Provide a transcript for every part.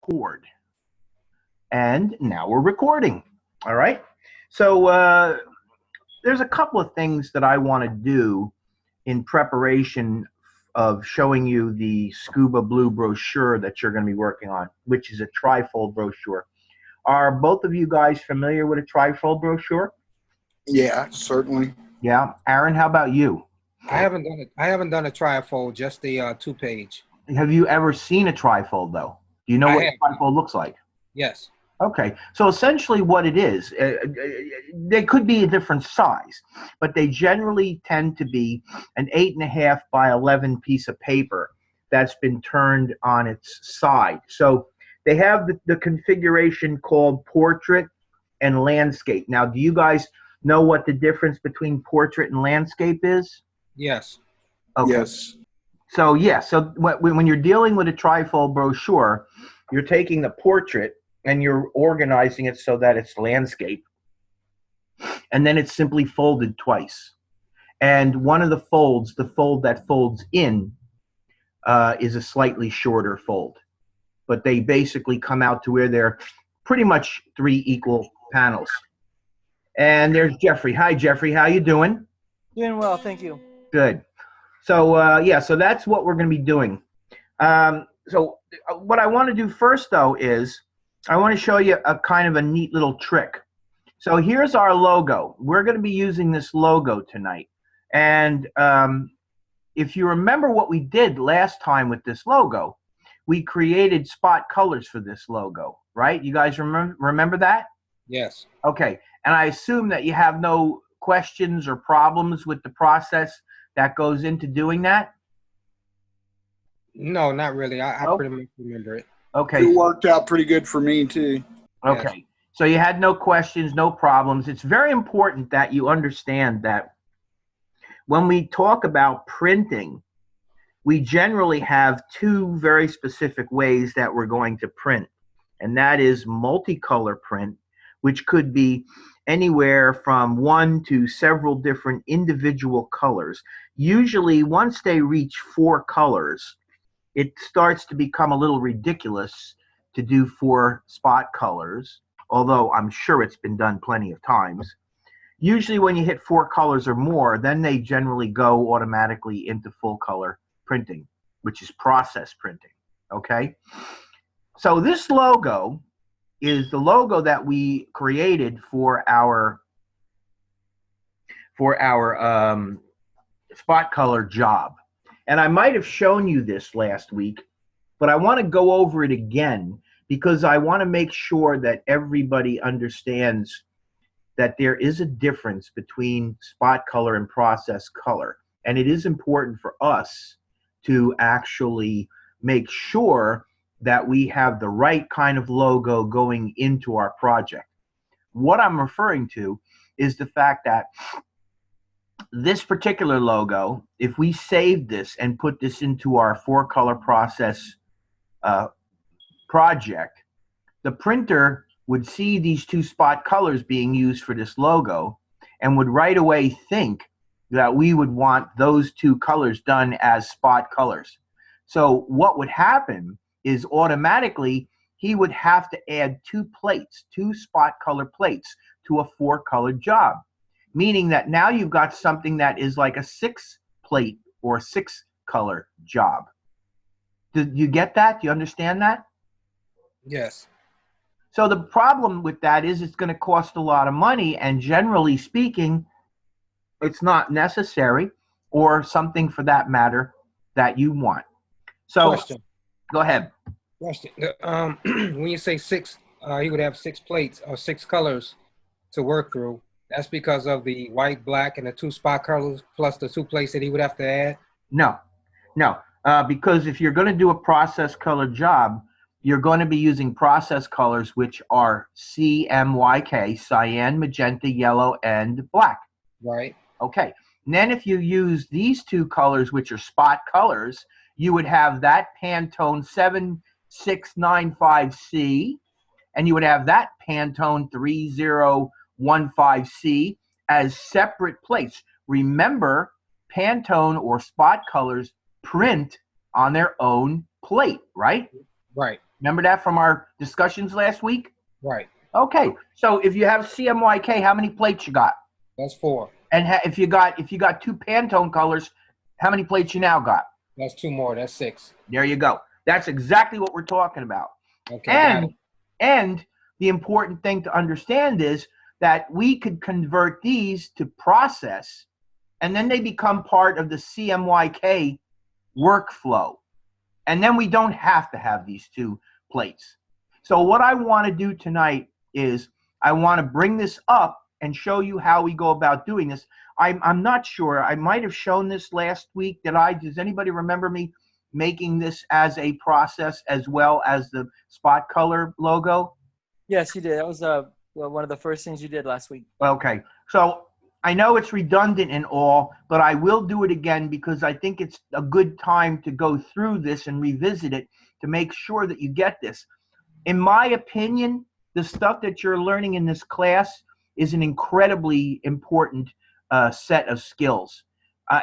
record. And now we're recording. All right. So there's a couple of things that I want to do in preparation of showing you the Scuba Blue brochure that you're going to be working on, which is a trifold brochure. Are both of you guys familiar with a trifold brochure? Yeah, certainly. Yeah. Aaron, how about you? I haven't done it. I haven't done a trifold, just the 2-page. Have you ever seen a trifold, though? Do you know what a trifold looks like? Yes. Okay, so essentially what it is, they could be a different size, but they generally tend to be an 8.5 by 11 piece of paper that's been turned on its side. So they have the configuration called portrait and landscape. Now, do you guys know what the difference between portrait and landscape is? Yes. Okay. Yes. So, yeah, so when you're dealing with a trifold brochure, you're taking the portrait and you're organizing it so that it's landscape. And then it's simply folded twice. And one of the folds, the fold that folds in, is a slightly shorter fold. But they basically come out to where they're pretty much 3 equal panels. And there's Jeffrey. Hi, Jeffrey. How you doing? Doing well, thank you. Good. So, yeah, so that's what we're going to be doing. So what I want to do first, though, is I want to show you a kind of a neat little trick. So here's our logo. We're going to be using this logo tonight. And if you remember what we did last time with this logo, we created spot colors for this logo, right? You guys remember that? Yes. Okay. And I assume that you have no questions or problems with the process that goes into doing that? No, not really. I pretty much remember it. Okay. It worked out pretty good for me, too. Okay. Yes. So you had no questions, no problems. It's very important that you understand that when we talk about printing, we generally have 2 very specific ways that we're going to print. And that is multicolor print, which could be anywhere from 1 to several different individual colors. Usually, once they reach 4 colors, it starts to become a little ridiculous to do 4 spot colors, although I'm sure it's been done plenty of times. Usually when you hit 4 colors or more, then they generally go automatically into full color printing, which is process printing, okay? So this logo is the logo that we created for our spot color job. And I might have shown you this last week, but I want to go over it again because I want to make sure that everybody understands that there is a difference between spot color and process color. And it is important for us to actually make sure that we have the right kind of logo going into our project. What I'm referring to is the fact that this particular logo, if we save this and put this into our 4-color process project, the printer would see these 2 spot colors being used for this logo and would right away think that we would want those 2 colors done as spot colors. So what would happen is automatically he would have to add 2 plates, 2 spot color plates to a 4-color job, meaning that now you've got something that is like a 6-plate or 6-color job. Do you get that? Do you understand that? Yes. So the problem with that is it's going to cost a lot of money, and generally speaking, it's not necessary or something for that matter that you want. So Question. Go ahead. Question. When you say 6, he would have 6 plates or 6 colors to work through. That's because of the white, black, and the 2 spot colors plus the 2 plates that he would have to add? No. Because if you're going to do a process color job, you're going to be using process colors, which are CMYK, cyan, magenta, yellow, and black. Right. Okay. And then if you use these 2 colors, which are spot colors, you would have that Pantone 7695C, and you would have that Pantone 3015C as separate plates. Remember, Pantone or spot colors print on their own plate, right? Right. Remember that from our discussions last week? Right. Okay, so if you have CMYK, how many plates you got? That's 4. And if you got 2 Pantone colors, how many plates you now got? That's 2 more. That's 6. There you go. That's exactly what we're talking about. Okay, got it. And the important thing to understand is that we could convert these to process, and then they become part of the CMYK workflow. And then we don't have to have these 2 plates. So what I want to do tonight is I want to bring this up and show you how we go about doing this. I'm not sure. I might have shown this last week. Does anybody remember me making this as a process as well as the spot color logo? Yes, you did. That was one of the first things you did last week. Okay. So I know it's redundant and all, but I will do it again because I think it's a good time to go through this and revisit it to make sure that you get this. In my opinion, the stuff that you're learning in this class is an incredibly important set of skills.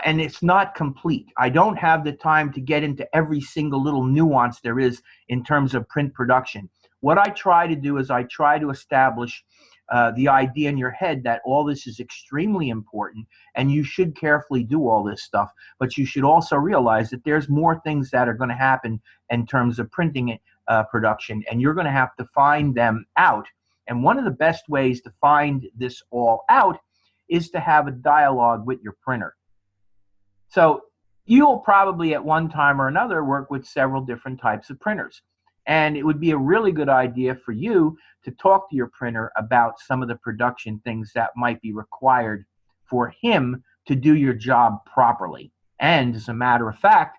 And it's not complete. I don't have the time to get into every single little nuance there is in terms of print production. What I try to do is I try to establish the idea in your head that all this is extremely important and you should carefully do all this stuff, but you should also realize that there's more things that are going to happen in terms of printing production, and you're going to have to find them out. And one of the best ways to find this all out is to have a dialogue with your printer. So you'll probably at one time or another work with several different types of printers. And it would be a really good idea for you to talk to your printer about some of the production things that might be required for him to do your job properly. And as a matter of fact,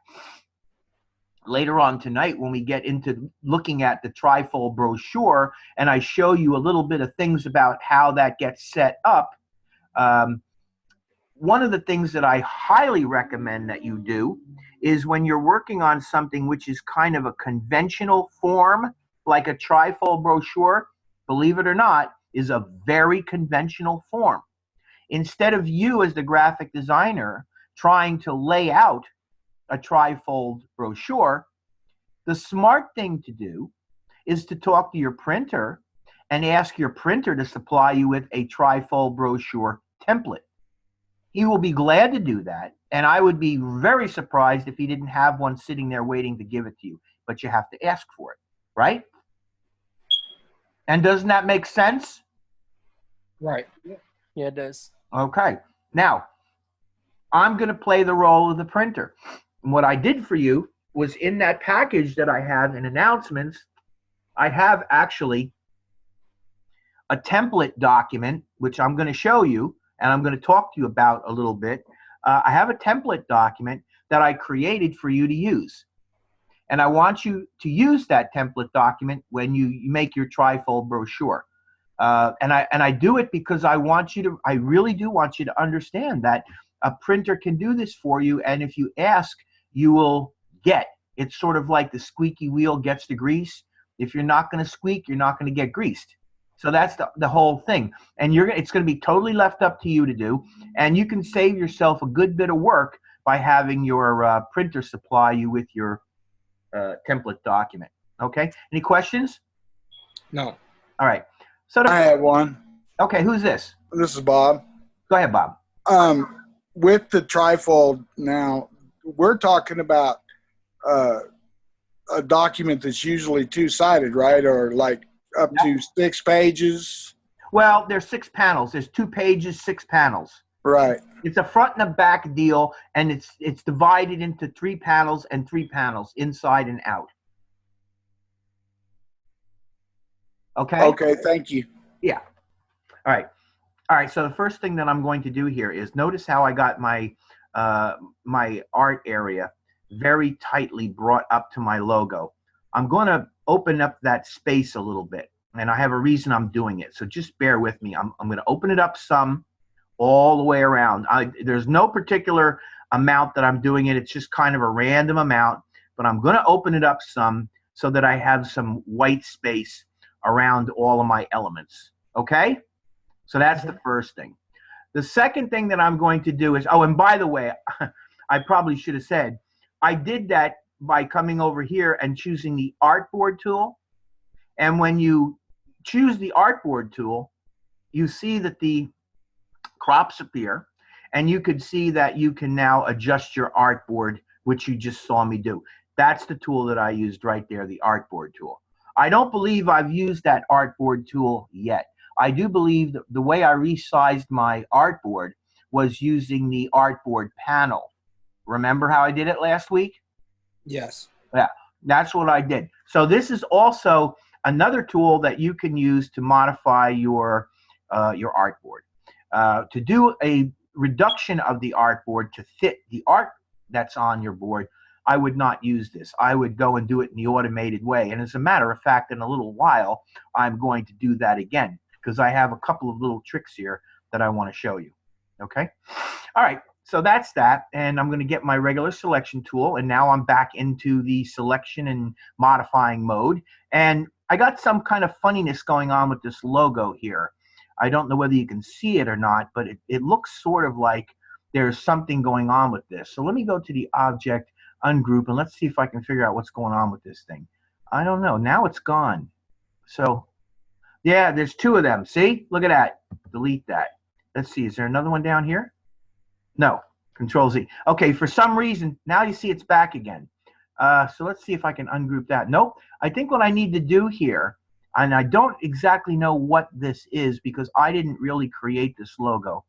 later on tonight when we get into looking at the trifold brochure and I show you a little bit of things about how that gets set up, one of the things that I highly recommend that you do is when you're working on something which is kind of a conventional form, like a trifold brochure, believe it or not, is a very conventional form. Instead of you as the graphic designer trying to lay out a trifold brochure, the smart thing to do is to talk to your printer and ask your printer to supply you with a trifold brochure template. He will be glad to do that, and I would be very surprised if he didn't have one sitting there waiting to give it to you, but you have to ask for it, right? And doesn't that make sense? Right. Yeah, it does. Okay. Now, I'm going to play the role of the printer. And what I did for you was in that package that I have in announcements, I have actually a template document, which I'm going to show you, and I'm going to talk to you about a little bit. I have a template document that I created for you to use. And I want you to use that template document when you make your trifold brochure. And I do it because I really do want you to understand that a printer can do this for you, and if you ask, you will get. It's sort of like the squeaky wheel gets the grease. If you're not going to squeak, you're not going to get greased. So that's the whole thing. And it's going to be totally left up to you to do. And you can save yourself a good bit of work by having your printer supply you with your template document. Okay? Any questions? No. All right. So I have one. okay, who's this? This is Bob. Go ahead, Bob. With the trifold now, we're talking about a document that's usually two-sided, right? Or like up to 6 pages. Well, there's 6 panels. There's 2 pages, 6 panels. Right. It's a front and a back deal, and it's divided into 3 panels and 3 panels, inside and out. Okay? Okay, thank you. Yeah. All right. All right, so the first thing that I'm going to do here is notice how I got my my art area very tightly brought up to my logo. I'm going to open up that space a little bit, and I have a reason I'm doing it, so just bear with me. I'm going to open it up some all the way around. There's no particular amount that I'm doing it. It's just kind of a random amount, but I'm going to open it up some so that I have some white space around all of my elements, okay? So that's the first thing. The second thing that I'm going to do is, oh, and by the way, I probably should have said, I did that by coming over here and choosing the artboard tool. And when you choose the artboard tool, you see that the crops appear, and you could see that you can now adjust your artboard, which you just saw me do. That's the tool that I used right there, the artboard tool. I don't believe I've used that artboard tool yet. I do believe that the way I resized my artboard was using the artboard panel. Remember how I did it last week? Yes. Yeah, that's what I did. So this is also another tool that you can use to modify your artboard. To do a reduction of the artboard to fit the art that's on your board, I would not use this. I would go and do it in the automated way. And as a matter of fact, in a little while, I'm going to do that again because I have a couple of little tricks here that I want to show you. Okay? All right. So that's that, and I'm going to get my regular selection tool, and now I'm back into the selection and modifying mode. And I got some kind of funniness going on with this logo here. I don't know whether you can see it or not, but it looks sort of like there's something going on with this. So let me go to the object, ungroup, and let's see if I can figure out what's going on with this thing. I don't know. Now it's gone. So, yeah, there's two of them. See? Look at that. Delete that. Let's see. Is there another one down here? No, Control Z. Okay, for some reason, now you see it's back again. So let's see if I can ungroup that. Nope. I think what I need to do here, and I don't exactly know what this is because I didn't really create this logo,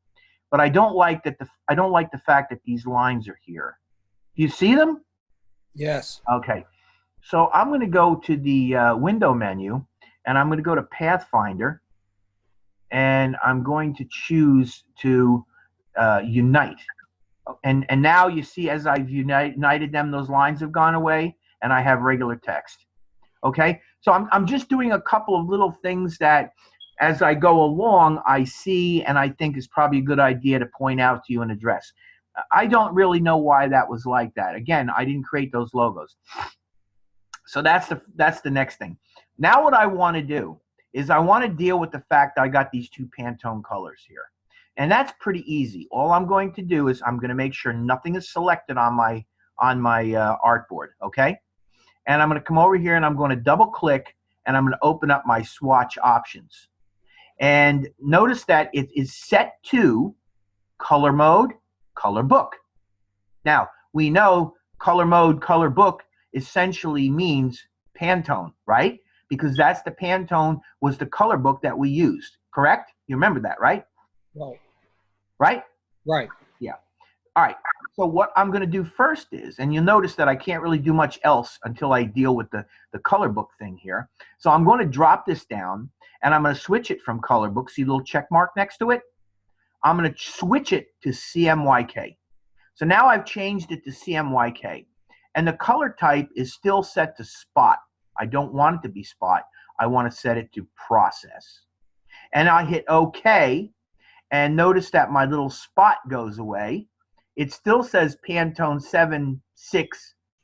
but I don't like that. I don't like the fact that these lines are here. Do you see them? Yes. Okay. So I'm going to go to the window menu, and I'm going to go to Pathfinder, and I'm going to choose to unite. And now you see as I've united them, those lines have gone away, and I have regular text. Okay? So I'm just doing a couple of little things that as I go along, I see and I think is probably a good idea to point out to you and address. I don't really know why that was like that. Again, I didn't create those logos. So that's the next thing. Now what I want to do is I want to deal with the fact that I got these two Pantone colors here. And that's pretty easy. All I'm going to do is I'm going to make sure nothing is selected on my artboard, okay? And I'm going to come over here and I'm going to double click and I'm going to open up my swatch options. And notice that it is set to color mode, color book. Now, we know color mode, color book essentially means Pantone, right? Because that's the Pantone was the color book that we used, correct? You remember that, right? Right. Right? Right. Yeah. All right. So what I'm going to do first is, and you'll notice that I can't really do much else until I deal with the color book thing here. So I'm going to drop this down, and I'm going to switch it from color book. See the little check mark next to it? I'm going to switch it to CMYK. So now I've changed it to CMYK. And the color type is still set to spot. I don't want it to be spot. I want to set it to process. And I hit OK. And notice that my little spot goes away. It still says Pantone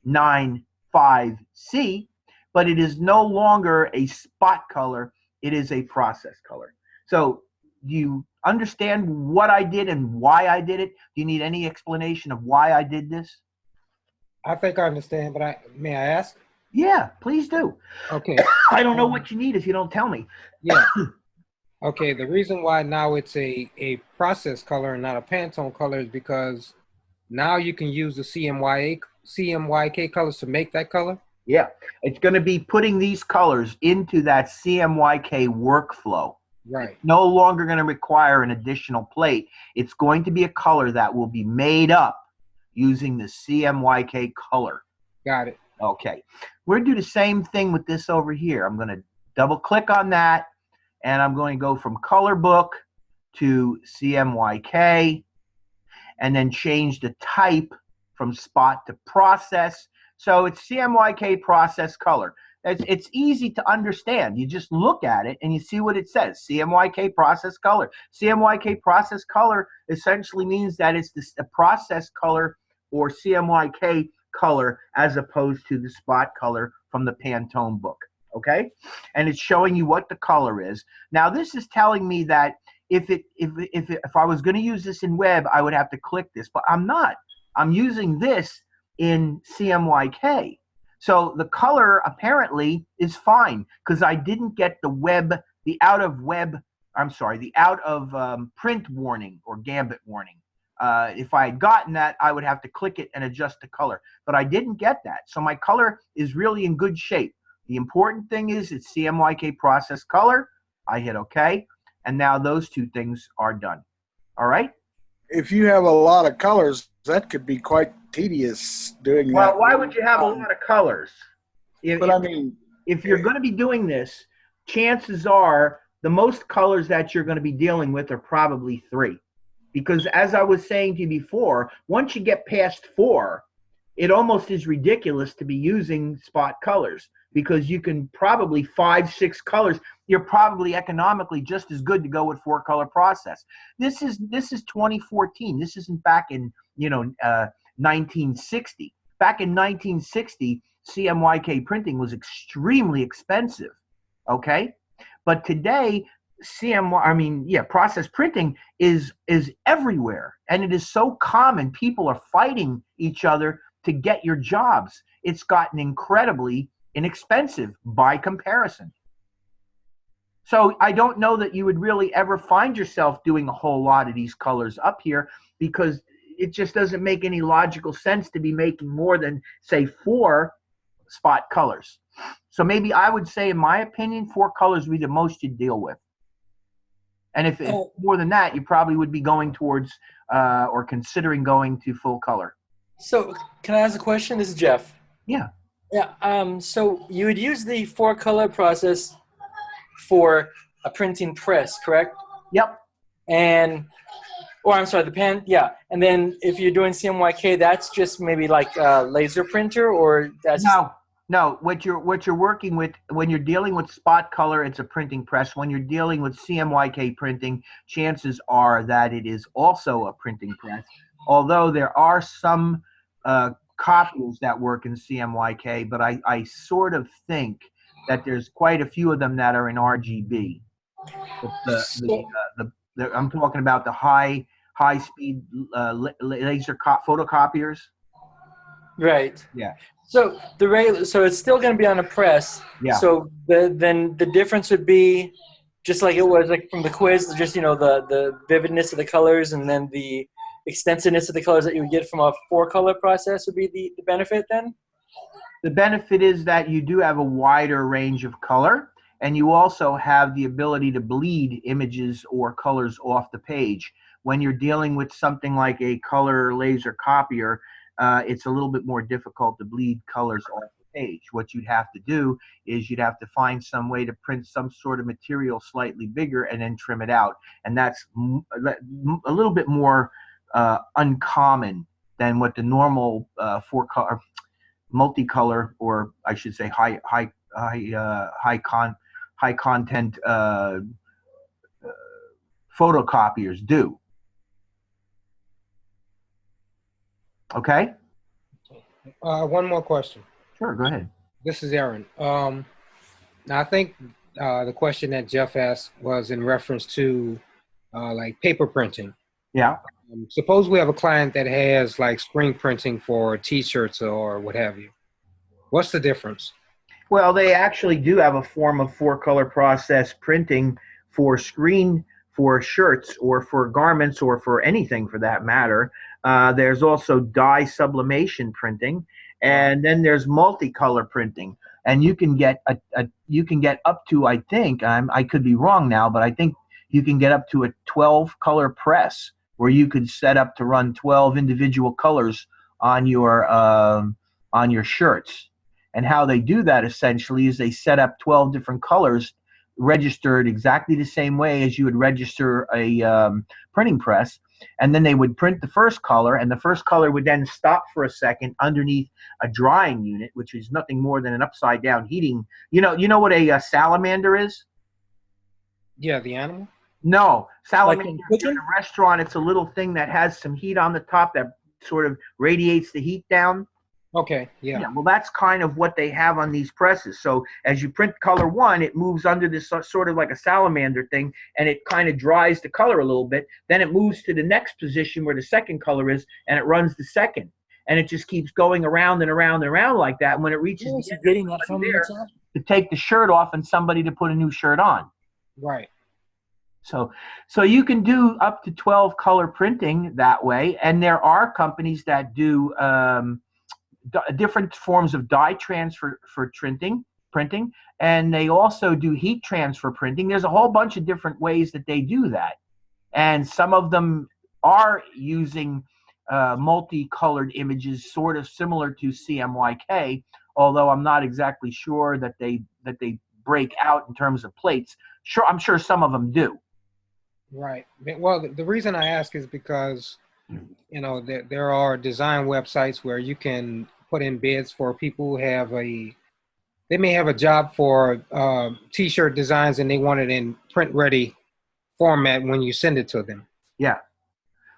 7695C, but it is no longer a spot color. It is a process color. So do you understand what I did and why I did it? Do you need any explanation of why I did this? I think I understand, but may I ask? Yeah, please do. Okay. I don't know what you need if you don't tell me. Yeah. Okay, the reason why now it's a process color and not a Pantone color is because now you can use the CMYK colors to make that color. Yeah, it's going to be putting these colors into that CMYK workflow. Right. It's no longer going to require an additional plate. It's going to be a color that will be made up using the CMYK color. Got it. Okay. We're going to do the same thing with this over here. I'm going to double click on that. And I'm going to go from color book to CMYK and then change the type from spot to process. So it's CMYK process color. It's easy to understand. You just look at it and you see what it says, CMYK process color. CMYK process color essentially means that it's a process color or CMYK color as opposed to the spot color from the Pantone book. Okay, and it's showing you what the color is. Now this is telling me that if I was going to use this in web, I would have to click this, but I'm not. I'm using this in CMYK. So the color apparently is fine because I didn't get the out of print warning or gambit warning. If I had gotten that, I would have to click it and adjust the color, but I didn't get that. So my color is really in good shape. The important thing is it's CMYK process color. I hit OK, and now those two things are done. All right? If you have a lot of colors, that could be quite tedious doing that. Well, why would you have a lot of colors? But I mean, if you're going to be doing this, chances are the most colors that you're going to be dealing with are probably 3. Because as I was saying to you before, once you get past 4, it almost is ridiculous to be using spot colors because you can probably 5, 6 colors. You're probably economically just as good to go with 4-color process. This is 2014. This isn't back in 1960. Back in 1960, CMYK printing was extremely expensive. Okay, but today process printing is everywhere, and it is so common. People are fighting each other to get your jobs. It's gotten incredibly inexpensive by comparison. So I don't know that you would really ever find yourself doing a whole lot of these colors up here because it just doesn't make any logical sense to be making more than, say, 4 spot colors. So maybe I would say, in my opinion, 4 colors would be the most you'd deal with. And if more than that, you probably would be going towards or considering going to full color. So can I ask a question? This is Jeff. Yeah. Yeah. So you would use the 4-color process for a printing press, correct? Yep. The pen. Yeah. And then if you're doing CMYK, that's just maybe like a laser printer, or that's No, what you're working with when you're dealing with spot color, it's a printing press. When you're dealing with CMYK printing, chances are that it is also a printing press. Although there are some copiers that work in CMYK, but I sort of think that there's quite a few of them that are in RGB. I'm talking about the high speed laser photocopiers. right. Yeah. So so it's still going to be on a press. Yeah. So then the difference would be just like it was like from the quiz, just the vividness of the colors, and then the extensiveness of the colors that you would get from a 4-color process would be the benefit then. The benefit is that you do have a wider range of color, and you also have the ability to bleed images or colors off the page. When you're dealing with something like a color laser copier, it's a little bit more difficult to bleed colors off the page. What you'd have to do is you'd have to find some way to print some sort of material slightly bigger and then trim it out. And that's a little bit more uncommon than what the normal 4-color, multicolor, or I should say high content photocopiers do. Okay. One more question. Sure, go ahead. This is Aaron. Now, I think the question that Jeff asked was in reference to like paper printing. Yeah. Suppose we have a client that has like screen printing for T-shirts or what have you. What's the difference? Well, they actually do have a form of 4-color process printing for screen, for shirts, or for garments, or for anything for that matter. There's also dye sublimation printing, and then there's multicolor printing. And you can get up to, I think, I could be wrong now, but I think you can get up to a 12-color press where you could set up to run 12 individual colors on your shirts. And how they do that essentially is they set up 12 different colors registered exactly the same way as you would register a printing press. And then they would print the first color, and the first color would then stop for a second underneath a drying unit, which is nothing more than an upside down heating. You know what a salamander is? Yeah, the animal? No, salamander Like in a restaurant, it's a little thing that has some heat on the top that sort of radiates the heat down. Okay, yeah. Well, that's kind of what they have on these presses. So as you print color 1, it moves under this sort of like a salamander thing, and it kind of dries the color a little bit. Then it moves to the next position where the second color is, and it runs the second. and it just keeps going around and around and around like that. And when it reaches Where the is he end, getting there's that from, somebody there Mattel? to take the shirt off and somebody to put a new shirt on. Right. So you can do up to 12 color printing that way, and there are companies that do different forms of dye transfer for printing, and they also do heat transfer printing. There's a whole bunch of different ways that they do that, and some of them are using multicolored images, sort of similar to CMYK, although I'm not exactly sure that they break out in terms of plates. Sure, I'm sure some of them do. Right. Well, the reason I ask is because, you know, there are design websites where you can put in bids for people who have they may have a job for T-shirt designs and they want it in print-ready format when you send it to them. Yeah.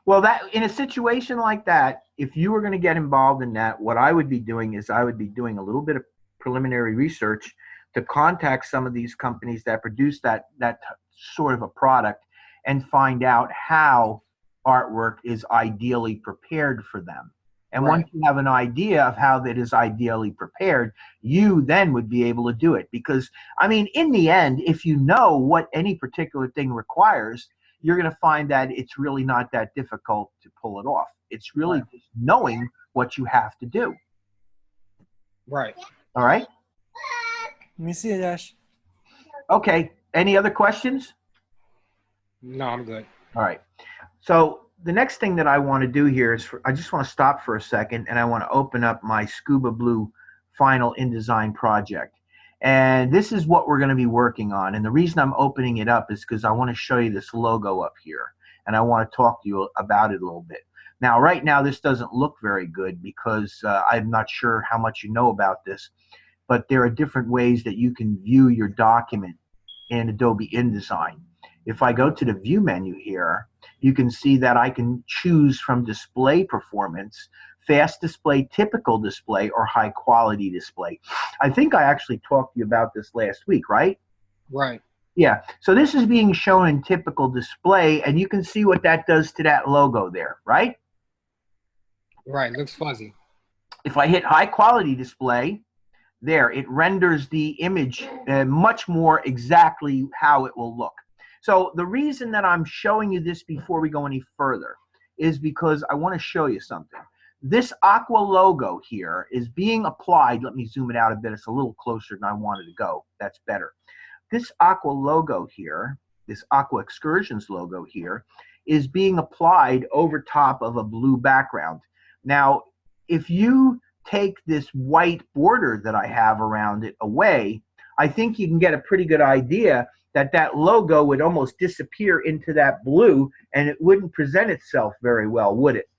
Well, that in a situation like that, if you were going to get involved in that, what I would be doing is I would be doing a little bit of preliminary research to contact some of these companies that produce that sort of a product and find out how artwork is ideally prepared for them. And Right. once you have an idea of how that is ideally prepared, you then would be able to do it. Because, I mean, in the end, if you know what any particular thing requires, you're going to find that it's really not that difficult to pull it off. It's really Right. just knowing what you have to do. Right. All right? Let me see it, Josh. Okay. Any other questions? No, I'm good. All right. So the next thing that I want to do here is I just want to stop for a second, and I want to open up my Scuba Blue final InDesign project. And this is what we're going to be working on. And the reason I'm opening it up is because I want to show you this logo up here, and I want to talk to you about it a little bit. Now, right now, this doesn't look very good because I'm not sure how much you know about this, but there are different ways that you can view your document in Adobe InDesign. If I go to the View menu here, you can see that I can choose from Display Performance, Fast Display, Typical Display, or High Quality Display. I think I actually talked to you about this last week, right? Right. Yeah. So this is being shown in Typical Display, and you can see what that does to that logo there, right? Right. Looks fuzzy. If I hit High Quality Display, there, it renders the image much more exactly how it will look. So the reason that I'm showing you this before we go any further is because I want to show you something. This aqua logo here is being applied. Let me zoom it out a bit. It's a little closer than I wanted to go. That's better. This aqua logo here, this Aqua Excursions logo here, is being applied over top of a blue background. Now, if you take this white border that I have around it away, I think you can get a pretty good idea that that logo would almost disappear into that blue, and it wouldn't present itself very well, would it?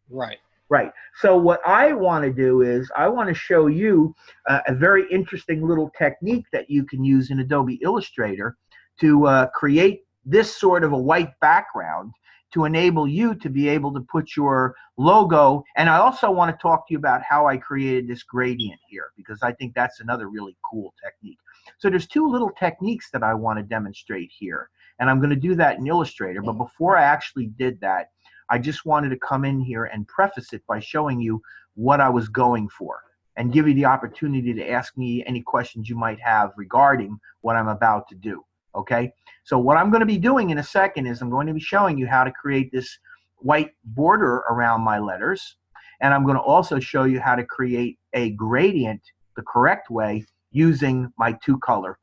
Right. Right. So what I want to do is I want to show you a very interesting little technique that you can use in Adobe Illustrator to create this sort of a white background to enable you to be able to put your logo. And I also want to talk to you about how I created this gradient here, because I think that's another really cool technique. So there's two little techniques that I want to demonstrate here, and I'm going to do that in Illustrator. But before I actually did that, I just wanted to come in here and preface it by showing you what I was going for and give you the opportunity to ask me any questions you might have regarding what I'm about to do. Okay? So what I'm going to be doing in a second is I'm going to be showing you how to create this white border around my letters, and I'm going to also show you how to create a gradient the correct way using my two color.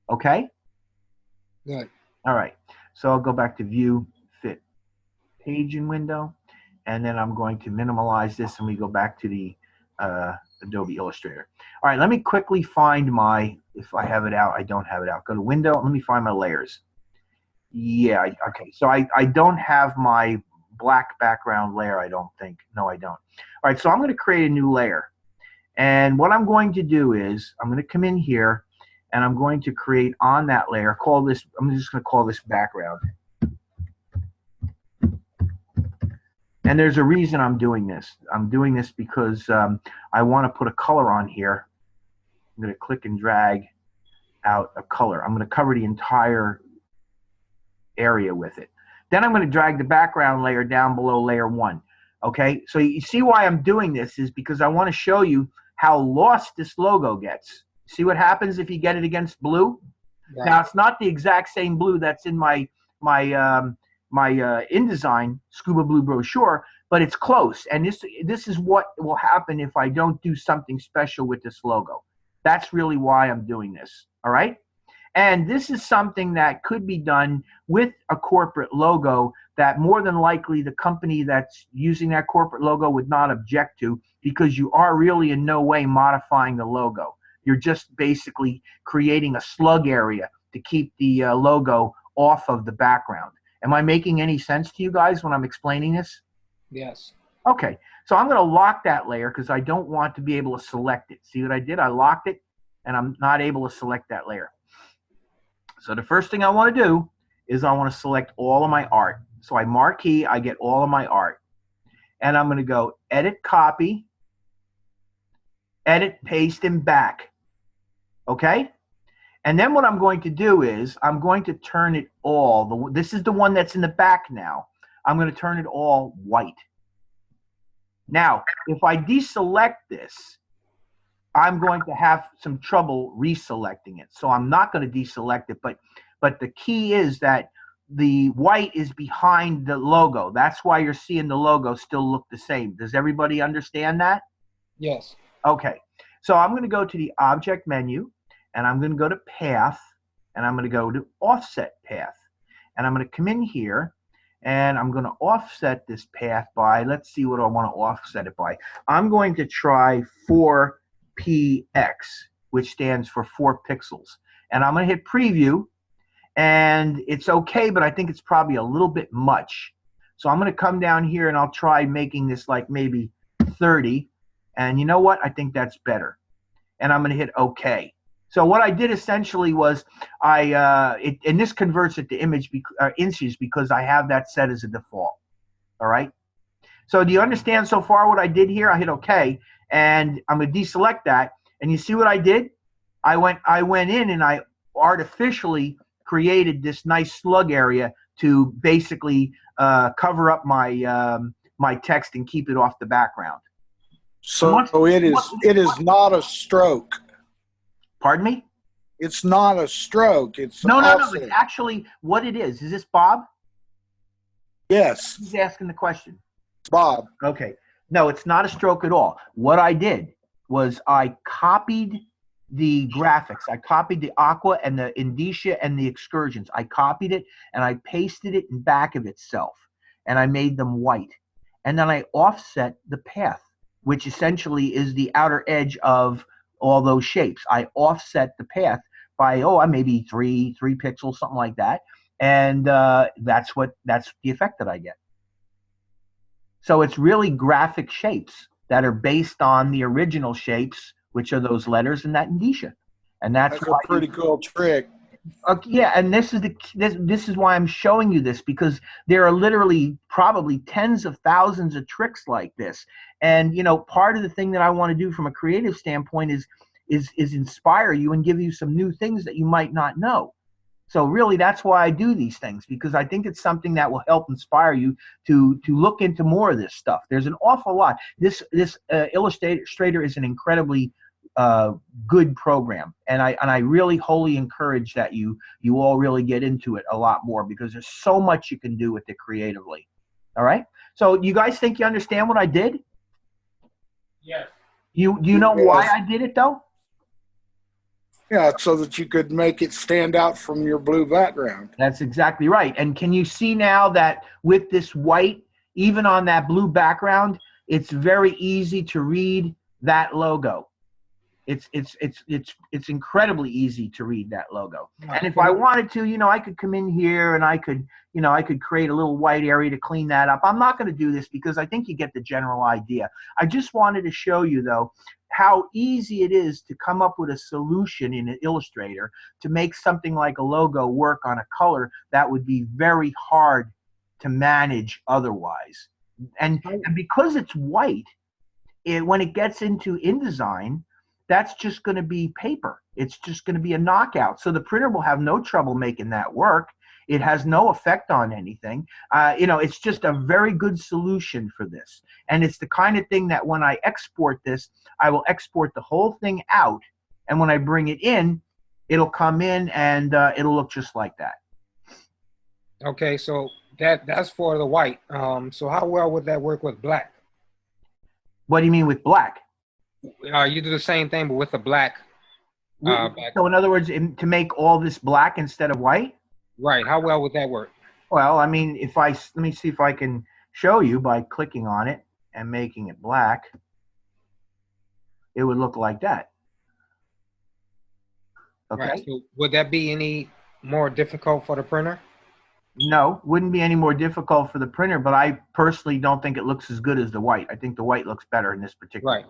Okay? Good. All right. So I'll go back to View, Fit, Paging window, and then I'm going to minimize this, and we go back to the Adobe Illustrator. All right, let me quickly find my, if I have it out, I don't have it out. Go to Window, let me find my layers. Yeah, okay, so I don't have my black background layer, I don't think. No, I don't. All right, so I'm going to create a new layer. And what I'm going to do is I'm going to come in here, and I'm going to create on that layer, call this, I'm just going to call this background. And there's a reason I'm doing this. I'm doing this because I want to put a color on here. I'm going to click and drag out a color. I'm going to cover the entire area with it. Then I'm going to drag the background layer down below layer 1. Okay, so you see why I'm doing this is because I want to show you how lost this logo gets. See what happens if you get it against blue? Yeah. Now it's not the exact same blue that's in my InDesign scuba blue brochure, but it's close. And this is what will happen if I don't do something special with this logo. That's really why I'm doing this. All right. And this is something that could be done with a corporate logo that more than likely the company that's using that corporate logo would not object to, because you are really in no way modifying the logo. You're just basically creating a slug area to keep the logo off of the background. Am I making any sense to you guys when I'm explaining this? Yes. Okay, so I'm going to lock that layer because I don't want to be able to select it. See what I did? I locked it, and I'm not able to select that layer. So the first thing I want to do is I want to select all of my art. So I marquee, I get all of my art. And I'm going to go edit, copy, edit, paste, and back. Okay? And then what I'm going to do is I'm going to turn it all. This is the one that's in the back now. I'm going to turn it all white. Now, if I deselect this, I'm going to have some trouble reselecting it. So I'm not going to deselect it, but the key is that the white is behind the logo. That's why you're seeing the logo still look the same. Does everybody understand that? Yes. Okay. So I'm going to go to the object menu, and I'm going to go to path, and I'm going to go to offset path. And I'm going to come in here, and I'm going to offset this path by, let's see what I want to offset it by. I'm going to try 4px, which stands for 4 pixels. And I'm going to hit preview, and it's okay, but I think it's probably a little bit much. So I'm going to come down here, and I'll try making this like maybe 30. And you know what? I think that's better. And I'm going to hit OK. So what I did essentially was and this converts it to inches because I have that set as a default. All right. So do you understand so far what I did here? I hit OK, and I'm going to deselect that. And you see what I did? I went in and I artificially created this nice slug area to basically cover up my my text and keep it off the background. So it is not a stroke. Pardon me? It's not a stroke. It's no. It's actually what it is. Is this Bob? Yes. He's asking the question. Bob. Okay. No, it's not a stroke at all. What I did was I copied the graphics. I copied the aqua and the indicia and the excursions. I copied it and I pasted it in back of itself, and I made them white. And then I offset the path, which essentially is the outer edge of all those shapes. I offset the path by maybe three pixels, something like that, and that's the effect that I get. So it's really graphic shapes that are based on the original shapes, which are those letters and that indicia, and that's a pretty cool trick. Yeah, and this is why I'm showing you this, because there are literally probably tens of thousands of tricks like this. And part of the thing that I want to do from a creative standpoint is inspire you and give you some new things that you might not know. So really, that's why I do these things, because I think it's something that will help inspire you to look into more of this stuff. There's an awful lot. This Illustrator is an incredibly good program, and I really wholly encourage that you all really get into it a lot more, because there's so much you can do with it creatively. All right, so you guys think you understand what I did? Yes. Do you know why I did it though? Yeah, so that you could make it stand out from your blue background. That's exactly right. And can you see now that with this white, even on that blue background, it's very easy to read that logo. It's incredibly easy to read that logo. And if I wanted to, I could come in here and I could create a little white area to clean that up. I'm not going to do this because I think you get the general idea. I just wanted to show you though how easy it is to come up with a solution in an Illustrator to make something like a logo work on a color that would be very hard to manage otherwise. And because it's white, when it gets into InDesign, that's just going to be paper. It's just going to be a knockout. So the printer will have no trouble making that work. It has no effect on anything. It's just a very good solution for this. And it's the kind of thing that when I export this, I will export the whole thing out. And when I bring it in, it'll come in and it'll look just like that. Okay, so that's for the white. So how well would that work with black? What do you mean with black? You do the same thing, but with the black. So in other words, to make all this black instead of white? Right. How well would that work? Well, I mean, let me see if I can show you by clicking on it and making it black. It would look like that. Okay. Right. So would that be any more difficult for the printer? No, wouldn't be any more difficult for the printer, but I personally don't think it looks as good as the white. I think the white looks better in this particular. Right.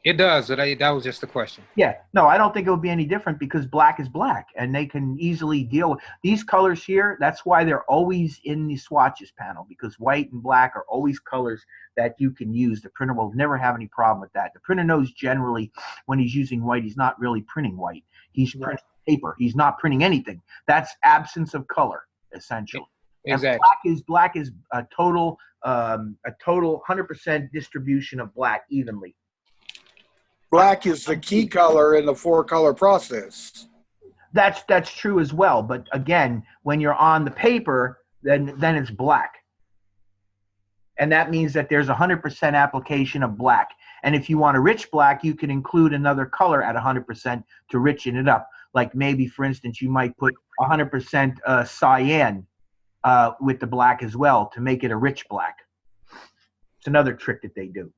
It does. That was just the question. Yeah. No, I don't think it would be any different because black is black and they can easily deal with these colors here. That's why they're always in the swatches panel, because white and black are always colors that you can use. The printer will never have any problem with that. The printer knows generally when he's using white, he's not really printing white. He's printing paper. He's not printing anything. That's absence of color, essentially. Exactly. And black is a total 100% distribution of black evenly. Black is the key color in the 4-color process. That's true as well. But again, when you're on the paper, then it's black. And that means that there's 100% application of black. And if you want a rich black, you can include another color at 100% to richen it up. Like maybe, for instance, you might put 100% cyan with the black as well to make it a rich black. It's another trick that they do.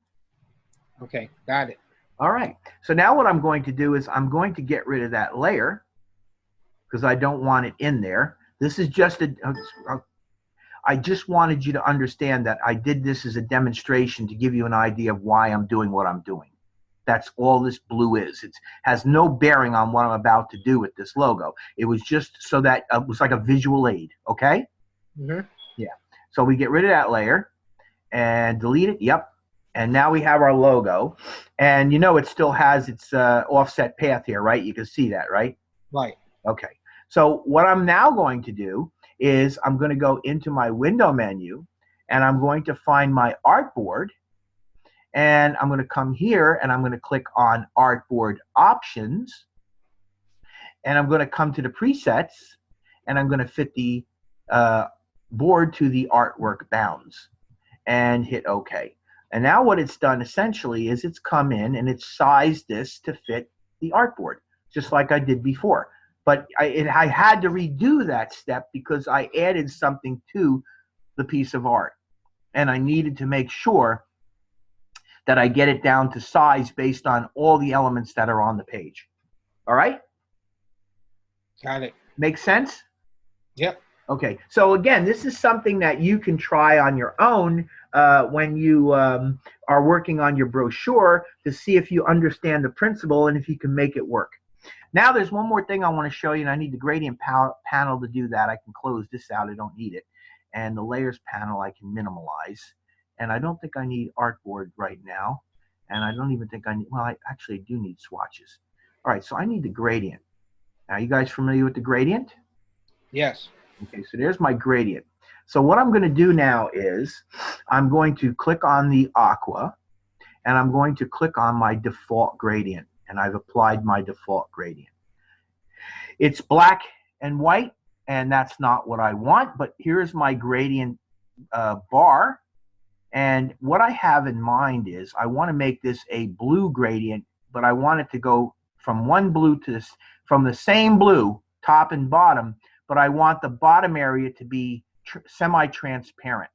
Okay, got it. All right. So now what I'm going to do is I'm going to get rid of that layer because I don't want it in there. This is just I just wanted you to understand that I did this as a demonstration to give you an idea of why I'm doing what I'm doing. That's all this blue is. It has no bearing on what I'm about to do with this logo. It was just so that it was like a visual aid, okay? Mm-hmm. Yeah. So we get rid of that layer and delete it. Yep. And now we have our logo. And it still has its offset path here, right? You can see that, right? Right. Okay. So what I'm now going to do is I'm going to go into my window menu and I'm going to find my artboard. And I'm going to come here and I'm going to click on artboard options. And I'm going to come to the presets and I'm going to fit the board to the artwork bounds and hit OK. And now what it's done essentially is it's come in and it's sized this to fit the artboard, just like I did before. But I had to redo that step because I added something to the piece of art. And I needed to make sure that I get it down to size based on all the elements that are on the page. All right? Got it. Make sense? Yep. Okay. So again, this is something that you can try on your own when you are working on your brochure to see if you understand the principle and if you can make it work. Now there's one more thing I want to show you, and I need the gradient panel to do that. I can close this out. I don't need it. And the layers panel I can minimalize. And I don't think I need artboard right now. And I don't even think I need, well, I actually do need swatches. All right, so I need the gradient. Now, you guys familiar with the gradient? Yes. Okay, so there's my gradient. So what I'm going to do now is I'm going to click on the aqua, and I'm going to click on my default gradient. And I've applied my default gradient. It's black and white, and that's not what I want, but here's my gradient bar. And what I have in mind is I want to make this a blue gradient, but I want it to go from one blue to this, from the same blue, top and bottom, but I want the bottom area to be semi-transparent.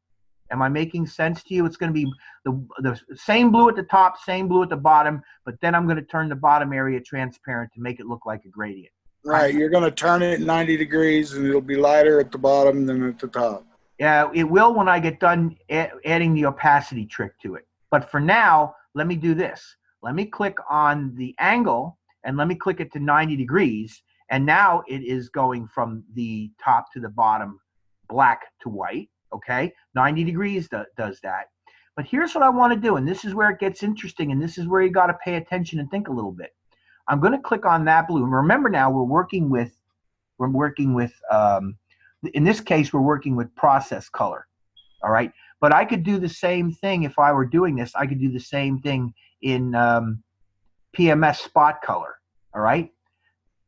Am I making sense to you? It's going to be the same blue at the top, same blue at the bottom, but then I'm going to turn the bottom area transparent to make it look like a gradient. Right. You're going to turn it 90 degrees and it'll be lighter at the bottom than at the top. Yeah, it will when I get done adding the opacity trick to it. But for now, let me do this. Let me click on the angle and let me click it to 90 degrees. And now it is going from the top to the bottom, black to white. Okay, 90 degrees does that. But here's what I want to do, and this is where it gets interesting, and this is where you got to pay attention and think a little bit. I'm going to click on that blue. And remember now, we're working with in this case, we're working with process color. All right. But I could do the same thing if I were doing this. I could do the same thing in PMS spot color. All right.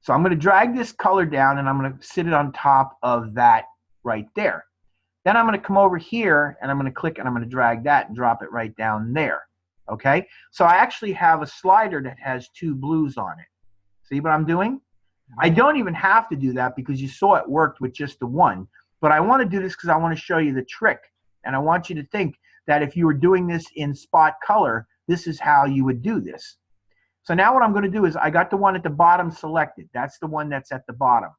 So I'm going to drag this color down and I'm going to sit it on top of that right there. Then I'm going to come over here and I'm going to click and I'm going to drag that and drop it right down there. Okay. So I actually have a slider that has two blues on it. See what I'm doing? I don't even have to do that because you saw it worked with just the one. But I want to do this because I want to show you the trick. And I want you to think that if you were doing this in spot color, this is how you would do this. So now what I'm going to do is I got the one at the bottom selected. That's the one that's at the bottom.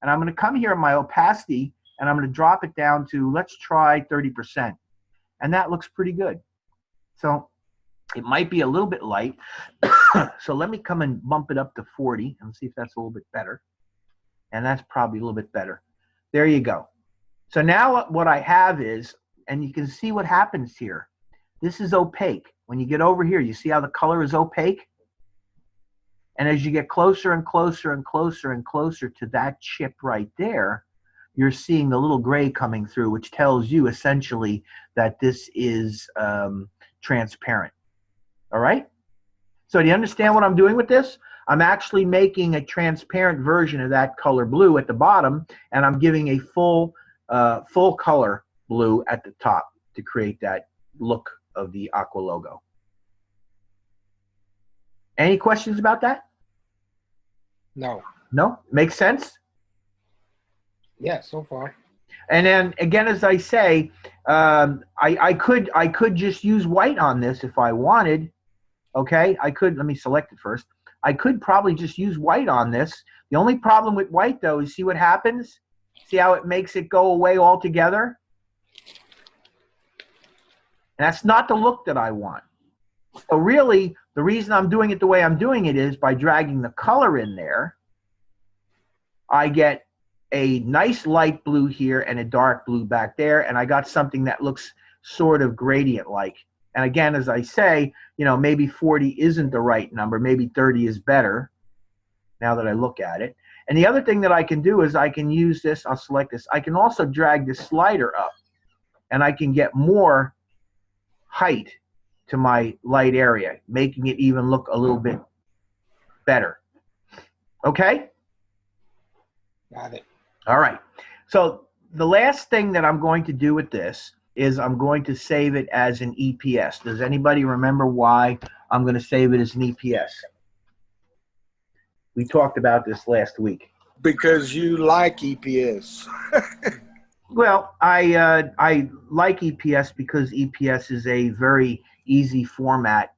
And I'm going to come here in my opacity and I'm going to drop it down to, let's try 30%. And that looks pretty good. So it might be a little bit light. So let me come and bump it up to 40 and see if that's a little bit better. And that's probably a little bit better. There you go. So now what I have is, and you can see what happens here. This is opaque. When you get over here, you see how the color is opaque? And as you get closer and closer and closer and closer to that chip right there, you're seeing the little gray coming through, which tells you essentially that this is transparent. All right? So do you understand what I'm doing with this? I'm actually making a transparent version of that color blue at the bottom, and I'm giving a full color blue at the top to create that look of the Aqua logo. Any questions about that? No. No? Makes sense? Yeah, so far. And then again, as I say, I could just use white on this if I wanted. Okay, I could. Let me select it first. I could probably just use white on this. The only problem with white, though, is see what happens? See how it makes it go away altogether? And that's not the look that I want. So really, the reason I'm doing it the way I'm doing it is by dragging the color in there, I get a nice light blue here and a dark blue back there, and I got something that looks sort of gradient-like. And again, as I say, you know, maybe 40 isn't the right number. Maybe 30 is better now that I look at it. And the other thing that I can do is I can use this. I'll select this. I can also drag this slider up, and I can get more height to my light area, making it even look a little bit better. Okay? Got it. All right. So the last thing that I'm going to do with this is I'm going to save it as an EPS. Does anybody remember why I'm going to save it as an EPS? We talked about this last week. Because you like EPS. Well, I like EPS because EPS is a very easy format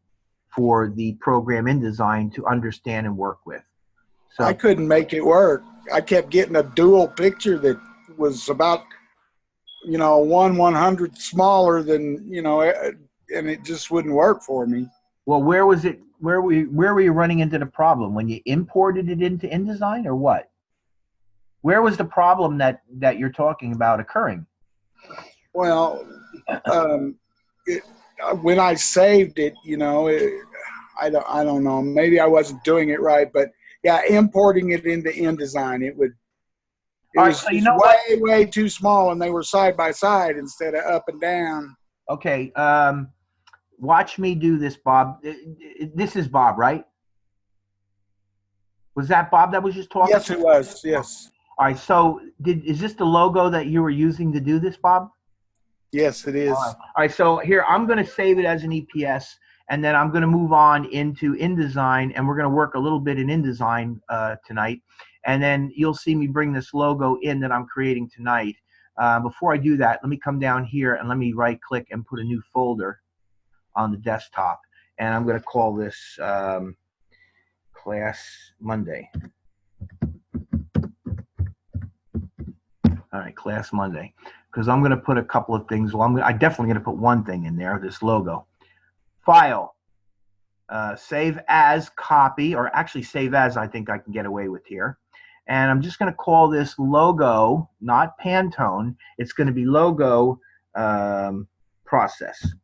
for the program InDesign to understand and work with. So I couldn't make it work. I kept getting a dual picture that was about, you know, 1/100th smaller than, you know, and it just wouldn't work for me. well, where was it? Where were you running into the problem? When you imported it into InDesign, or what? Where was the problem that you're talking about occurring? Well, when I saved it, you know, I don't know. Maybe I wasn't doing it right, but yeah, importing it into InDesign, it was So you know what? way too small, and they were side by side instead of up and down. Okay, watch me do this, Bob. This is Bob, right? Was that Bob that was just talking? Yes, it was. Yes. All right, so is this the logo that you were using to do this, Bob? Yes, it is. All right, so here, I'm going to save it as an EPS, and then I'm going to move on into InDesign, and we're going to work a little bit in InDesign tonight. And then you'll see me bring this logo in that I'm creating tonight. Before I do that, let me come down here and let me right-click and put a new folder on the desktop. And I'm going to call this Class Monday. All right, Class Monday. Because I'm going to put a couple of things. Well, I'm definitely going to put one thing in there, this logo. File. Save as, copy, or actually save as I think I can get away with here. And I'm just going to call this logo, not Pantone. It's going to be logo process,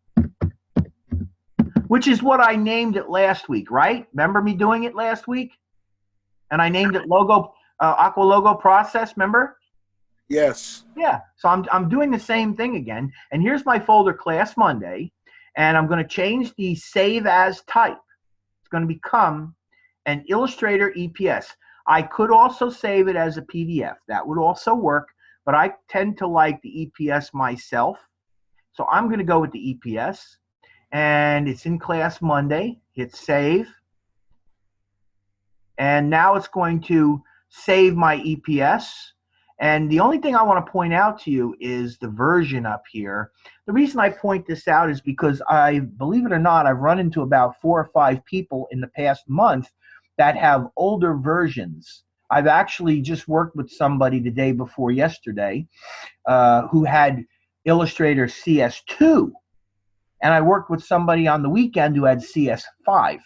which is what I named it last week, right? Remember me doing it last week? And I named it logo, Aqua logo process, remember? Yes. Yeah, so I'm doing the same thing again. And here's my folder Class Monday, and I'm going to change the save as type. It's going to become an Illustrator EPS. I could also save it as a PDF. That would also work, but I tend to like the EPS myself. So I'm going to go with the EPS, and it's in Class Monday. Hit save. And now it's going to save my EPS. And the only thing I want to point out to you is the version up here. The reason I point this out is because believe it or not, I've run into about 4 or 5 people in the past month that have older versions. I've actually just worked with somebody the day before yesterday who had Illustrator CS2. And I worked with somebody on the weekend who had CS5.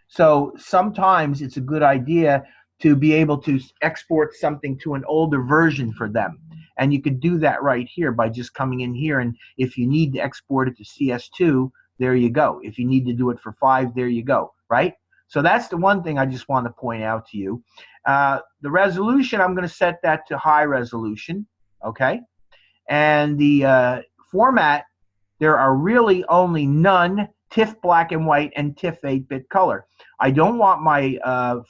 So sometimes it's a good idea to be able to export something to an older version for them. And you could do that right here by just coming in here. And if you need to export it to CS2, there you go. If you need to do it for 5, there you go, right? So that's the one thing I just want to point out to you. The resolution, I'm going to set that to high resolution, okay? And the format, there are really only none TIFF black and white and TIFF 8-bit color. I don't want my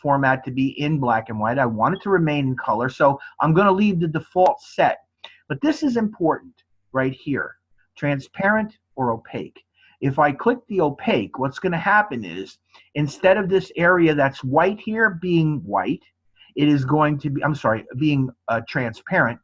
format to be in black and white. I want it to remain in color, so I'm going to leave the default set. But this is important right here, transparent or opaque. If I click the opaque, what's going to happen is instead of this area that's white here being white, it is going to be, being transparent,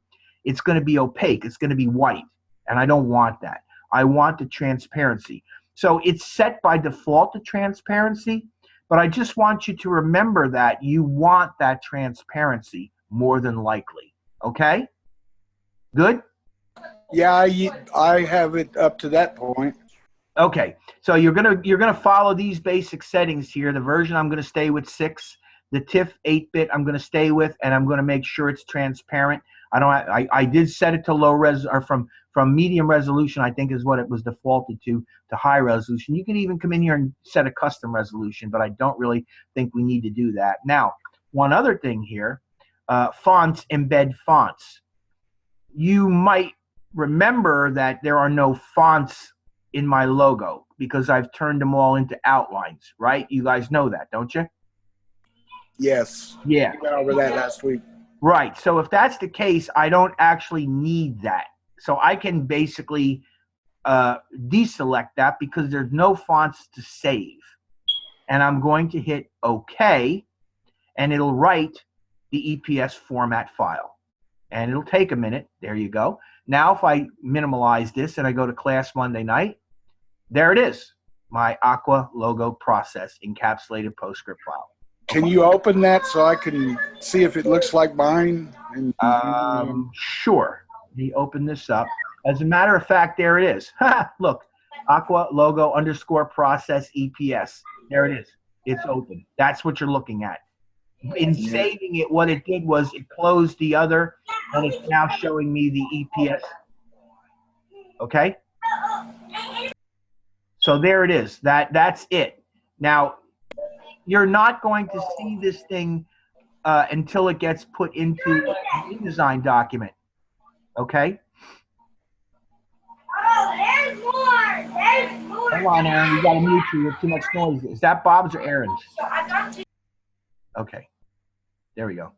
it's going to be opaque. It's going to be white, and I don't want that. I want the transparency. So it's set by default to transparency, but I just want you to remember that you want that transparency more than likely. Okay? Good? Yeah, I have it up to that point. Okay. So you're gonna follow these basic settings here. The version I'm gonna stay with 6. The TIFF 8-bit I'm gonna stay with, and I'm gonna make sure it's transparent. I did set it to low res, or from medium resolution, I think is what it was defaulted to high resolution. You can even come in here and set a custom resolution, but I don't really think we need to do that. Now, one other thing here, fonts, embed fonts. You might remember that there are no fonts in my logo because I've turned them all into outlines, right? You guys know that, don't you? Yes. Yeah. We went over that last week. Right. So if that's the case, I don't actually need that. So I can basically deselect that because there's no fonts to save. And I'm going to hit OK, and it'll write the EPS format file. And it'll take a minute. There you go. Now if I minimize this and I go to Class Monday Night, there it is, my Aqua logo process encapsulated PostScript file. Can you open that so I can see if it looks like mine? Sure. Let me open this up. As a matter of fact, there it is. Look, Aqua logo _ process EPS. There it is. It's open. That's what you're looking at. In saving it, what it did was it closed the other, and it's now showing me the EPS. Okay? So there it is. That's it. Now, you're not going to see this thing until it gets put into an InDesign document. Okay? Oh, there's more. There's more. Hold on, Aaron. You got to mute you. There's too much noise. Is that Bob's or Aaron's? I got you. Okay. There we go.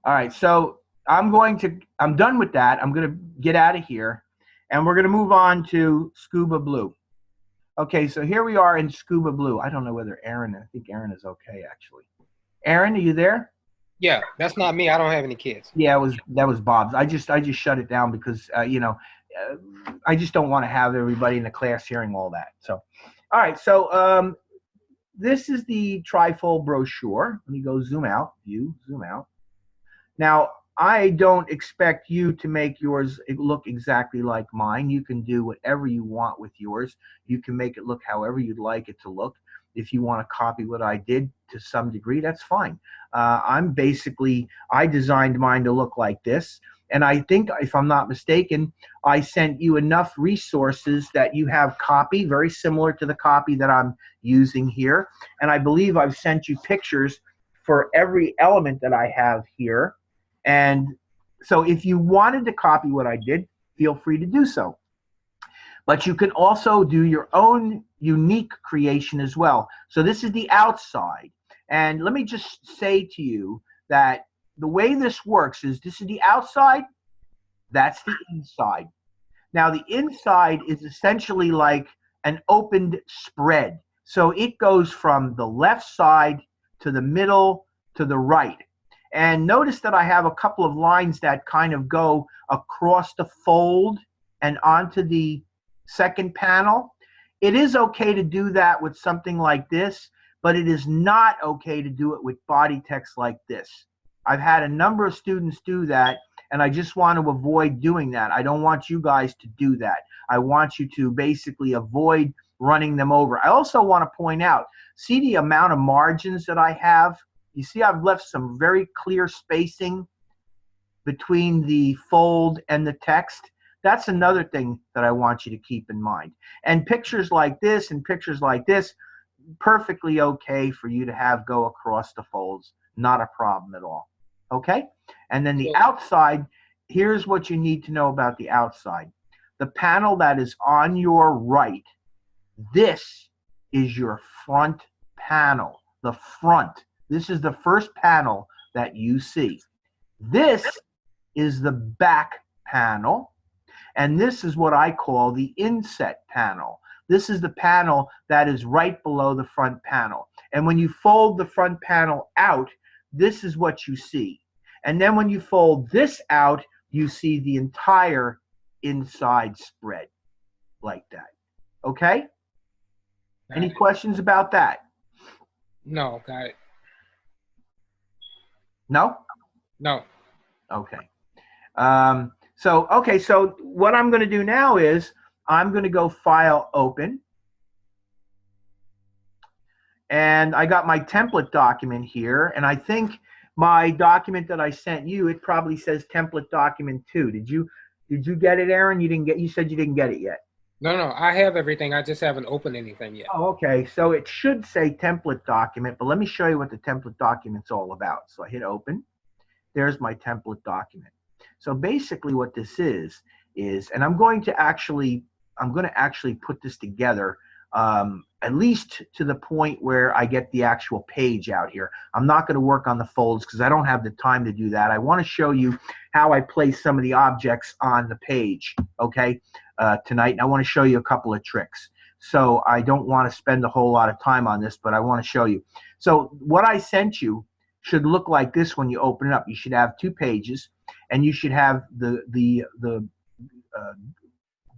All right. So I'm done with that. I'm going to get out of here, and we're going to move on to Scuba Blue. Okay. So here we are in Scuba Blue. I don't know whether I think Aaron is okay, actually. Aaron, are you there? Yeah, that's not me. I don't have any kids. Yeah, that was Bob's. I just shut it down because I just don't want to have everybody in the class hearing all that. So, all right. So this is the trifold brochure. Let me go zoom out. View, zoom out. Now, I don't expect you to make yours look exactly like mine. You can do whatever you want with yours. You can make it look however you'd like it to look. If you want to copy what I did to some degree, that's fine. I designed mine to look like this. And I think, if I'm not mistaken, I sent you enough resources that you have copy, very similar to the copy that I'm using here. And I believe I've sent you pictures for every element that I have here. And So if you wanted to copy what I did, feel free to do so. But you can also do your own unique creation as well. So this is the outside. And let me just say to you that the way this works is this is the outside, that's the inside. Now the inside is essentially like an opened spread. So it goes from the left side to the middle to the right. And notice that I have a couple of lines that kind of go across the fold and onto the second panel. It is okay to do that with something like this, but it is not okay to do it with body text like this. I've had a number of students do that, and I just want to avoid doing that. I don't want you guys to do that. I want you to basically avoid running them over. I also want to point out, see the amount of margins that I have? You see I've left some very clear spacing between the fold and the text. That's another thing that I want you to keep in mind. And pictures like this and pictures like this, perfectly okay for you to have go across the folds. Not a problem at all. Okay? And then the outside, here's what you need to know about the outside. The panel that is on your right, this is your front panel. The front. This is the first panel that you see. This is the back panel. And this is what I call the inset panel. This is the panel that is right below the front panel. And when you fold the front panel out, this is what you see. And then when you fold this out, you see the entire inside spread like that. Okay? Any questions about that? No, got it. No? No. Okay. So what I'm going to do now is I'm going to go File, Open. And I got my template document here. And I think my document that I sent you, it probably says template document 2. Did you get it, Aaron? You said you didn't get it yet. No, I have everything. I just haven't opened anything yet. Oh, okay. So it should say template document, but let me show you what the template document's all about. So I hit open. There's my template document. So basically what this is, and I'm going to actually put this together at least to the point where I get the actual page out here. I'm not going to work on the folds because I don't have the time to do that. I want to show you how I place some of the objects on the page, okay, tonight. And I want to show you a couple of tricks. So I don't want to spend a whole lot of time on this, but I want to show you. So what I sent you should look like this when you open it up. You should have 2 pages, and you should have the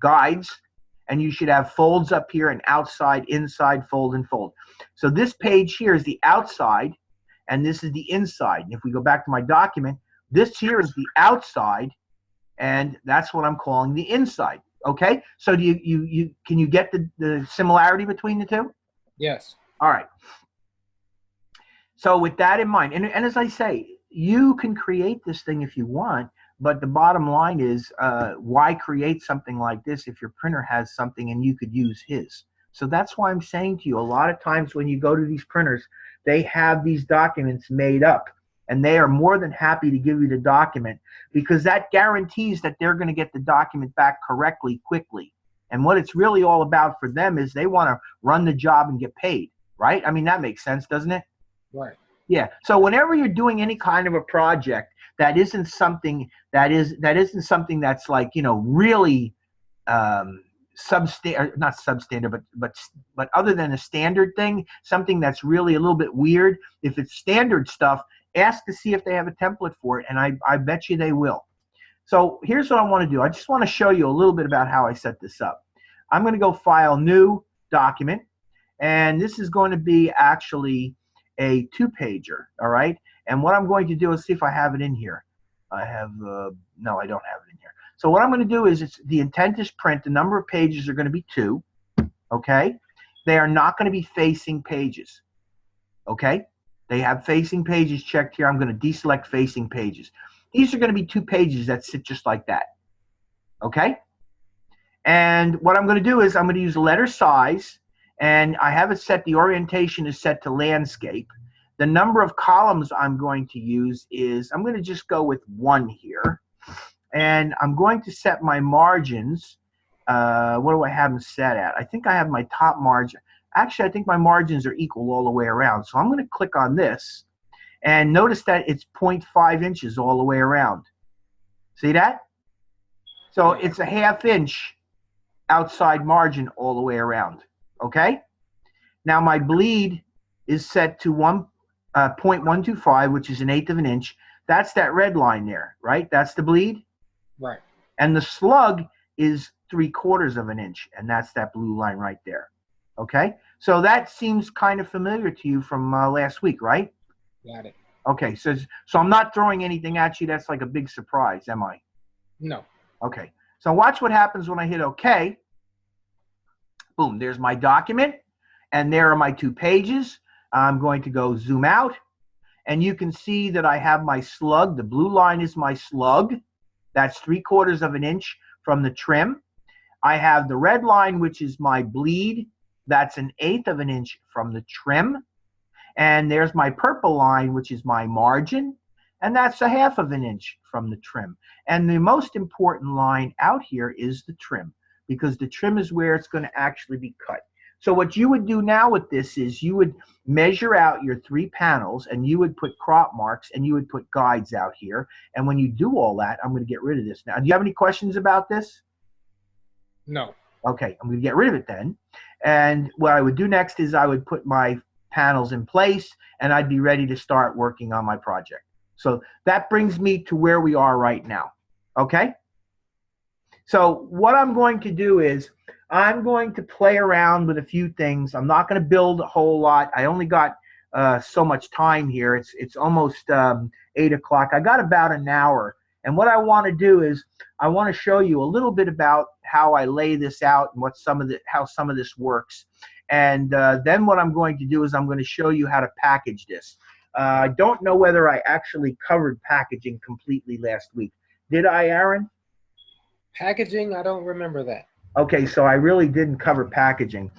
guides, and you should have folds up here and outside, inside, fold, and fold. So this page here is the outside, and this is the inside. And if we go back to my document, this here is the outside, and that's what I'm calling the inside. Okay? So do can you get the similarity between the two? Yes. All right. So with that in mind, and as I say, you can create this thing if you want, but the bottom line is, why create something like this if your printer has something and you could use his? So that's why I'm saying to you, a lot of times when you go to these printers, they have these documents made up, and they are more than happy to give you the document because that guarantees that they're going to get the document back correctly, quickly. And what it's really all about for them is they want to run the job and get paid, right? I mean, that makes sense, doesn't it? Right. Yeah. So whenever you're doing any kind of a project that isn't something isn't something that's like, you know, really not substandard, but other than a standard thing, something that's really a little bit weird. If it's standard stuff, ask to see if they have a template for it, and I bet you they will. So here's what I want to do. I just want to show you a little bit about how I set this up. I'm going to go File, New, Document, and this is going to be actually a 2-pager, all right? And what I'm going to do is see if I have it in here. I have, no, I don't have it in here. So what I'm going to do is, the intent is print. The number of pages are going to be 2, okay? They are not going to be facing pages, okay? They have facing pages checked here. I'm going to deselect facing pages. These are going to be 2 pages that sit just like that, okay? And what I'm going to do is I'm going to use letter size, and I have it set, the orientation is set to landscape. The number of columns I'm going to use is, I'm going to just go with 1 here. And I'm going to set my margins. What do I have them set at? I think I have my top margin. Actually, I think my margins are equal all the way around. So I'm going to click on this. And notice that it's 0.5 inches all the way around. See that? So it's a 1/2 inch outside margin all the way around. Okay? Now my bleed is set to 0.125, which is 1/8 of an inch. That's that red line there, right? That's the bleed. Right. And the slug is 3/4 of an inch, and that's that blue line right there. Okay? So that seems kind of familiar to you from last week, right? Got it. Okay, so I'm not throwing anything at you that's like a big surprise, am I? No. Okay, so watch what happens when I hit OK. Boom, there's my document, and there are my 2 pages. I'm going to go zoom out, and you can see that I have my slug. The blue line is my slug. That's 3/4 of an inch from the trim. I have the red line, which is my bleed. That's 1/8 of an inch from the trim. And there's my purple line, which is my margin, and that's 1/2 of an inch from the trim. And the most important line out here is the trim, because the trim is where it's going to actually be cut. So what you would do now with this is you would measure out your 3 panels, and you would put crop marks, and you would put guides out here. And when you do all that, I'm going to get rid of this now. Do you have any questions about this? No. Okay, I'm going to get rid of it then. And what I would do next is I would put my panels in place, and I'd be ready to start working on my project. So that brings me to where we are right now. Okay? So what I'm going to do is I'm going to play around with a few things. I'm not going to build a whole lot. I only got so much time here. It's almost 8 o'clock. I got about an hour. And what I want to do is I want to show you a little bit about how I lay this out and how some of this works. And then what I'm going to do is I'm going to show you how to package this. I don't know whether I actually covered packaging completely last week. Did I, Aaron? Packaging, I don't remember that. Okay, so I really didn't cover packaging.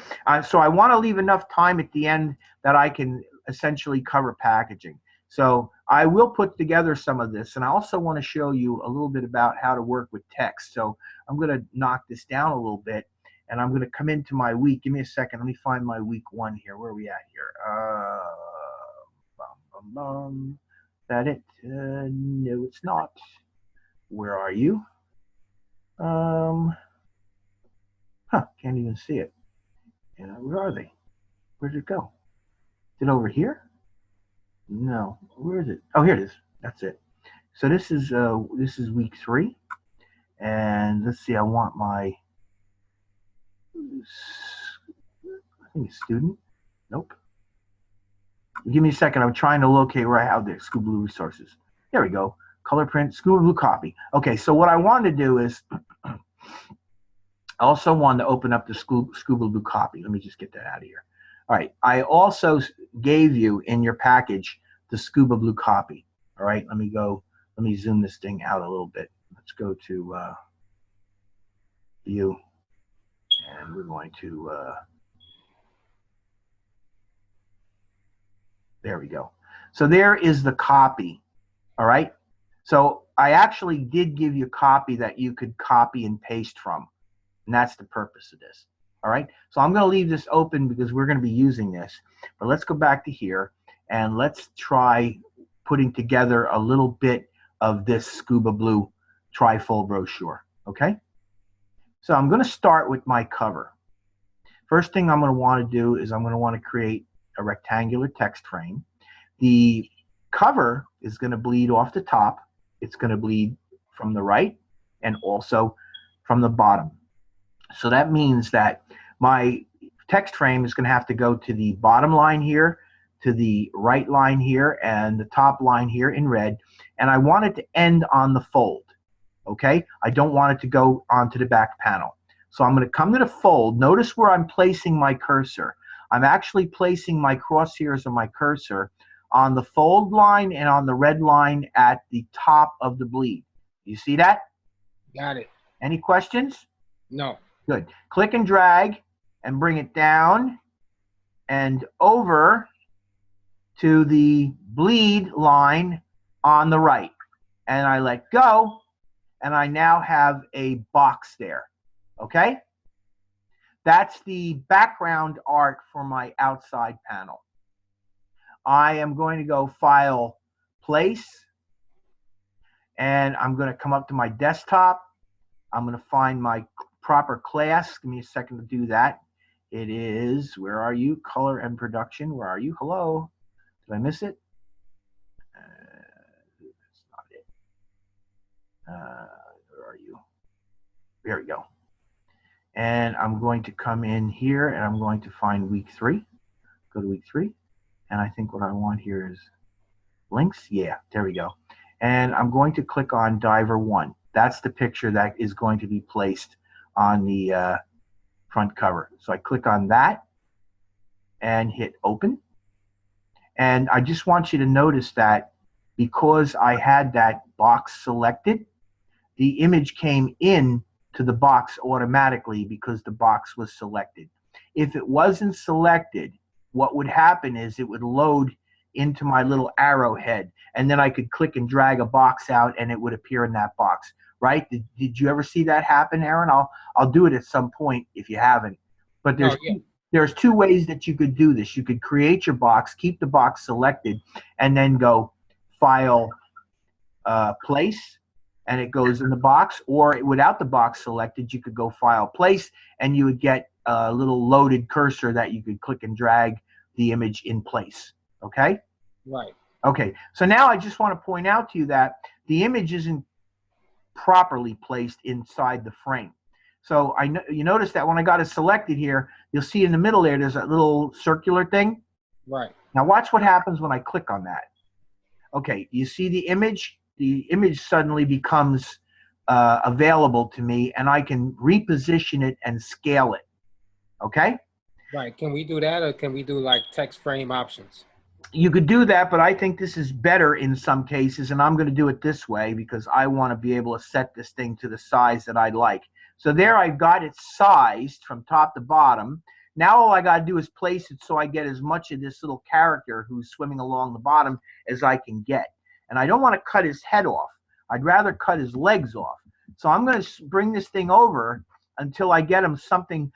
So I want to leave enough time at the end that I can essentially cover packaging. So I will put together some of this, and I also want to show you a little bit about how to work with text. So I'm going to knock this down a little bit, and I'm going to come into my week. Give me a second. Let me find my week 1 here. Where are we at here? Is that it? No, it's not. Where are you? Can't even see it. Where are they? Where'd it go? Is it over here? No. Where is it? Oh, here it is. That's it. So this is week 3, and let's see. I want my I think it's student. Nope. Give me a second. I'm trying to locate where I have the Scuba Blue resources. There we go. Color print, Scuba Blue copy. Okay, so what I want to do is I also want to open up the Scuba Blue copy. Let me just get that out of here. All right. I also gave you in your package the Scuba Blue copy. All right. Let me zoom this thing out a little bit. Let's go to view, and we're going to there we go. So there is the copy. All right. So I actually did give you a copy that you could copy and paste from, and that's the purpose of this. All right. So I'm going to leave this open because we're going to be using this. But let's go back to here, and let's try putting together a little bit of this Scuba Blue trifold brochure. Okay. So I'm going to start with my cover. First thing I'm going to want to do is I'm going to want to create a rectangular text frame. The cover is going to bleed off the top. It's going to bleed from the right and also from the bottom. So that means that my text frame is going to have to go to the bottom line here, to the right line here, and the top line here in red. And I want it to end on the fold. Okay? I don't want it to go onto the back panel. So I'm going to come to the fold. Notice where I'm placing my cursor. I'm actually placing my crosshairs of my cursor on the fold line and on the red line at the top of the bleed. You see that? Got it. Any questions? No. Good. Click and drag and bring it down and over to the bleed line on the right. And I let go, and I now have a box there. Okay? That's the background art for my outside panel. I am going to go File, Place, and I'm going to come up to my desktop. I'm going to find my proper class. Give me a second to do that. It is, where are you? Color and production. Where are you? Hello? Did I miss it? That's not it. Where are you? There we go. And I'm going to come in here and I'm going to find week 3. Go to week 3. And I think what I want here is links. Yeah, there we go. And I'm going to click on Diver 1. That's the picture that is going to be placed on the front cover. So I click on that and hit open. And I just want you to notice that because I had that box selected, the image came in to the box automatically because the box was selected. If it wasn't selected, what would happen is it would load into my little arrowhead, and then I could click and drag a box out and it would appear in that box, right? Did you ever see that happen, Aaron? I'll do it at some point if you haven't. But there's 2 ways that you could do this. You could create your box, keep the box selected, and then go File, Place, and it goes in the box. Or without the box selected, you could go File, Place, and you would get a little loaded cursor that you could click and drag the image in place. Okay? Right. Okay. So now I just want to point out to you that the image isn't properly placed inside the frame. So you notice that when I got it selected here, you'll see in the middle there's that little circular thing. Right. Now watch what happens when I click on that. Okay, you see the image? The image suddenly becomes available to me, and I can reposition it and scale it. Okay? Right. Can we do that, or can we do like text frame options? You could do that, but I think this is better in some cases, and I'm going to do it this way because I want to be able to set this thing to the size that I'd like. So there I've got it sized from top to bottom. Now all I got to do is place it so I get as much of this little character who's swimming along the bottom as I can get. And I don't want to cut his head off. I'd rather cut his legs off. So I'm going to bring this thing over until I get him something,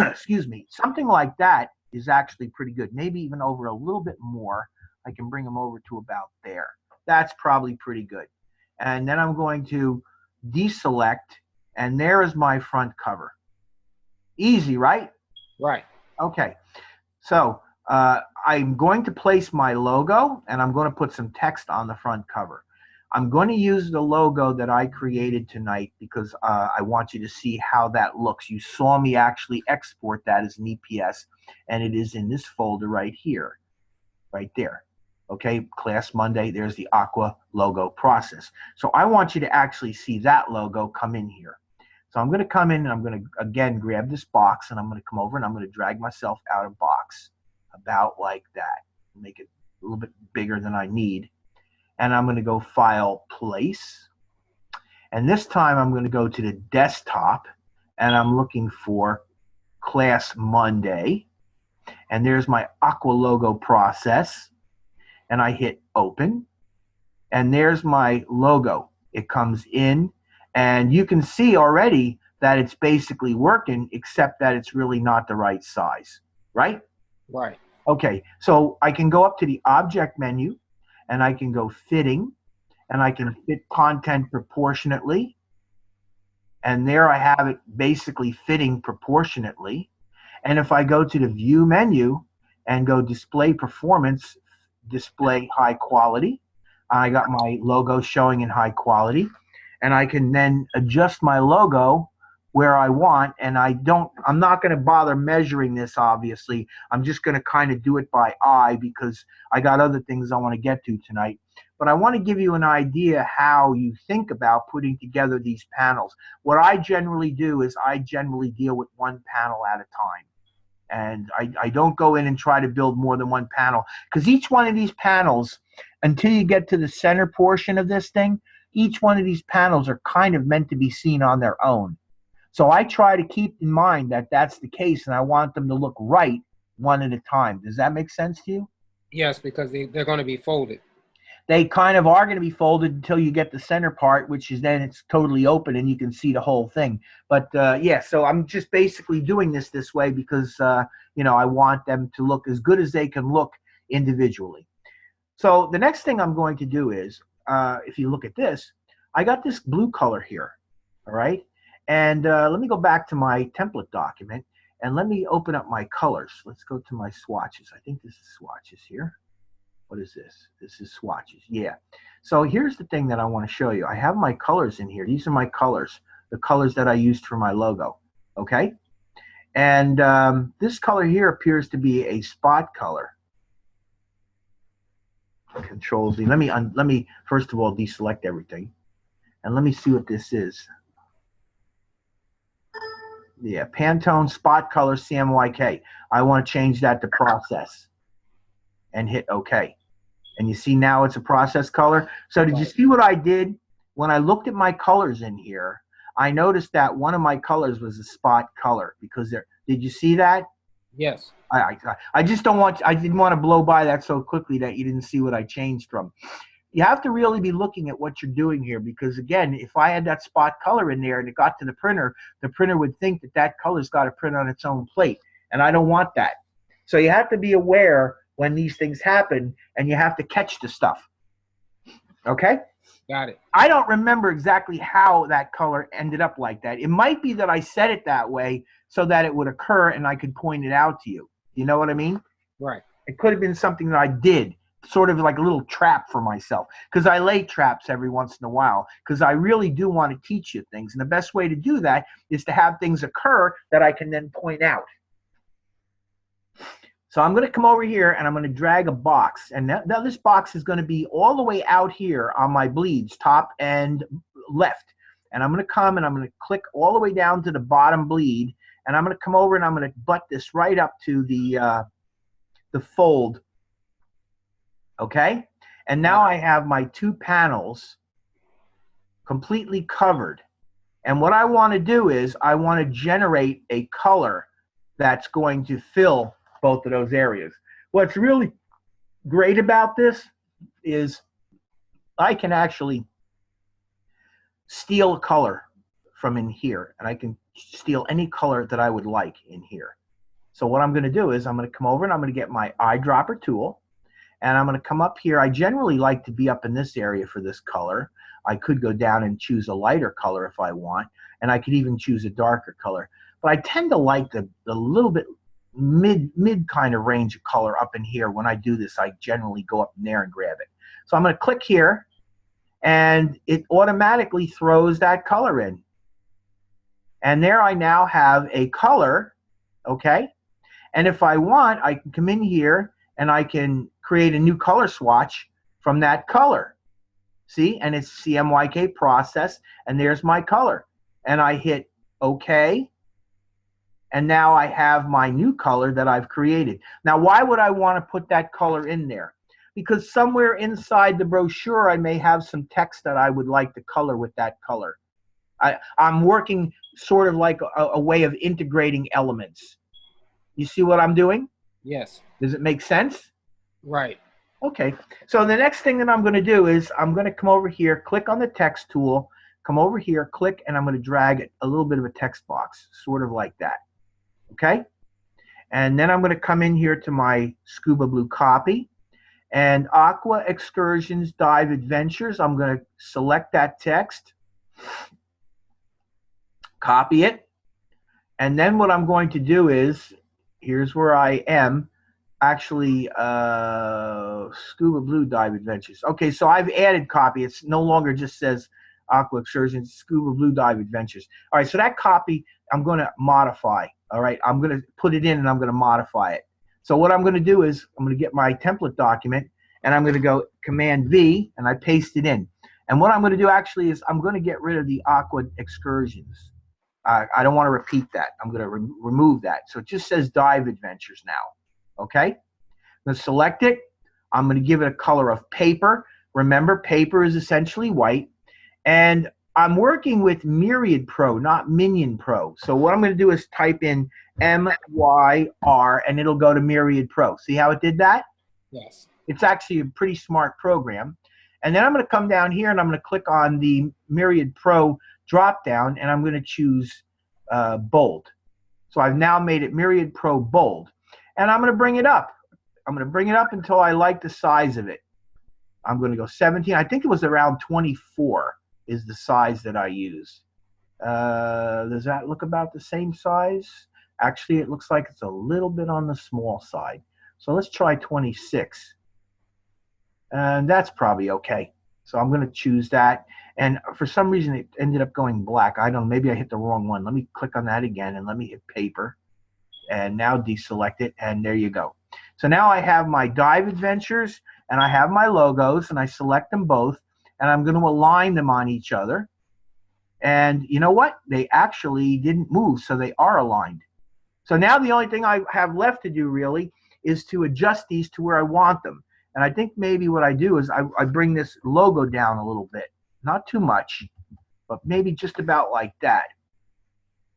excuse me, something like that is actually pretty good. Maybe even over a little bit more. I can bring him over to about there. That's probably pretty good. And then I'm going to deselect, and there is my front cover. Easy, right? Right. Okay. So I'm going to place my logo, and I'm going to put some text on the front cover. I'm going to use the logo that I created tonight because I want you to see how that looks. You saw me actually export that as an EPS, and it is in this folder right here, right there. Okay, Class Monday, there's the Aqua logo process. So I want you to actually see that logo come in here. So I'm going to come in and I'm going to, again, grab this box, and I'm going to come over and I'm going to drag myself out of box about like that. Make it a little bit bigger than I need. And I'm going to go File, Place. And this time I'm going to go to the desktop, and I'm looking for Class Monday. And there's my Aqua logo process. And I hit Open. And there's my logo. It comes in. And you can see already that it's basically working, except that it's really not the right size. Right? Right. Okay. So I can go up to the Object menu, and I can go Fitting, and I can fit content proportionately. And there I have it basically fitting proportionately. And if I go to the View menu and go Display Performance, Display High Quality, I got my logo showing in high quality. And I can then adjust my logo where I want, and I'm not going to bother measuring this, obviously. I'm just going to kind of do it by eye because I got other things I want to get to tonight. But I want to give you an idea how you think about putting together these panels. What I generally do is I generally deal with one panel at a time. And I don't go in and try to build more than one panel, because each one of these panels, until you get to the center portion of this thing, each one of these panels are kind of meant to be seen on their own. So I try to keep in mind that that's the case, and I want them to look right one at a time. Does that make sense to you? Yes, because they're going to be folded. They kind of are going to be folded until you get the center part, which is then it's totally open and you can see the whole thing. But yeah, so I'm just basically doing this way because, you know, I want them to look as good as they can look individually. So the next thing I'm going to do is, if you look at this, I got this blue color here, all right? And let me go back to my template document and let me open up my colors. Let's go to my swatches. I think this is swatches here. What is this? This is swatches, yeah. So here's the thing that I want to show you. I have my colors in here. These are my colors, the colors that I used for my logo, okay? And this color here appears to be a spot color. Control Z. Let me first of all deselect everything, and let me see what this is. Yeah, Pantone spot color CMYK. I want to change that to process, and hit OK. And you see now it's a process color. So did you see what I did when I looked at my colors in here? I noticed that one of my colors was a spot color because there. Did you see that? Yes. I just don't want, I didn't want to blow by that so quickly that you didn't see what I changed from. You have to really be looking at what you're doing here because, again, if I had that spot color in there and it got to the printer would think that that color's got to print on its own plate, and I don't want that. So you have to be aware when these things happen, and you have to catch the stuff. Okay? Got it. I don't remember exactly how that color ended up like that. It might be that I set it that way so that it would occur and I could point it out to you. You know what I mean? Right. It could have been something that I did, sort of like a little trap for myself, because I lay traps every once in a while, because I really do want to teach you things. And the best way to do that is to have things occur that I can then point out. So I'm going to come over here and I'm going to drag a box. And now this box is going to be all the way out here on my bleeds, top and left. And I'm going to come and I'm going to click all the way down to the bottom bleed. And I'm going to come over and I'm going to butt this right up to the fold. Okay? And now I have my two panels completely covered. And what I want to do is I want to generate a color that's going to fill both of those areas. What's really great about this is I can actually steal color from in here, and I can steal any color that I would like in here. So what I'm going to do is I'm going to come over and I'm going to get my eyedropper tool, and I'm going to come up here. I generally like to be up in this area for this color. I could go down and choose a lighter color if I want, and I could even choose a darker color. But I tend to like the little bit mid kind of range of color up in here. When I do this, I generally go up in there and grab it. So I'm going to click here, and it automatically throws that color in. And there I now have a color, okay? And if I want, I can come in here and I can create a new color swatch from that color. See? And it's CMYK process, and there's my color. And I hit OK. And now I have my new color that I've created. Now, why would I want to put that color in there? Because somewhere inside the brochure, I may have some text that I would like to color with that color. I'm working sort of like a way of integrating elements. You see what I'm doing? Yes. Does it make sense? Right. Okay. So the next thing that I'm going to do is I'm going to come over here, click on the text tool, come over here, click, and I'm going to drag a little bit of a text box, sort of like that. Okay? And then I'm going to come in here to my Scuba Blue copy. And Aqua Excursions Dive Adventures, I'm going to select that text, copy it, and then what I'm going to do is, here's where I am, actually, Scuba Blue Dive Adventures. Okay, so I've added copy. It's no longer just says Aqua Excursions, Scuba Blue Dive Adventures. All right, so that copy I'm going to modify. All right, I'm going to put it in and I'm going to modify it. So what I'm going to do is I'm going to get my template document and I'm going to go Command V and I paste it in. And what I'm going to do actually is I'm going to get rid of the Aqua Excursions. I don't want to repeat that. I'm going to remove that. So it just says Dive Adventures now. Okay? I'm going to select it. I'm going to give it a color of paper. Remember, paper is essentially white. And I'm working with Myriad Pro, not Minion Pro. So what I'm going to do is type in MYR, and it'll go to Myriad Pro. See how it did that? Yes. It's actually a pretty smart program. And then I'm going to come down here and I'm going to click on the Myriad Pro drop down and I'm going to choose bold. So I've now made it Myriad Pro bold. And I'm going to bring it up. I'm going to bring it up until I like the size of it. I'm going to go 17. I think it was around 24 is the size that I used. Does that look about the same size? Actually, it looks like it's a little bit on the small side. So let's try 26. And that's probably okay. So I'm going to choose that. And for some reason, it ended up going black. I don't know. Maybe I hit the wrong one. Let me click on that again, and let me hit paper. And now deselect it, and there you go. So now I have my dive adventures, and I have my logos, and I select them both, and I'm going to align them on each other. And you know what? They actually didn't move, so they are aligned. So now the only thing I have left to do really is to adjust these to where I want them. And I think maybe what I do is I bring this logo down a little bit. Not too much, but maybe just about like that.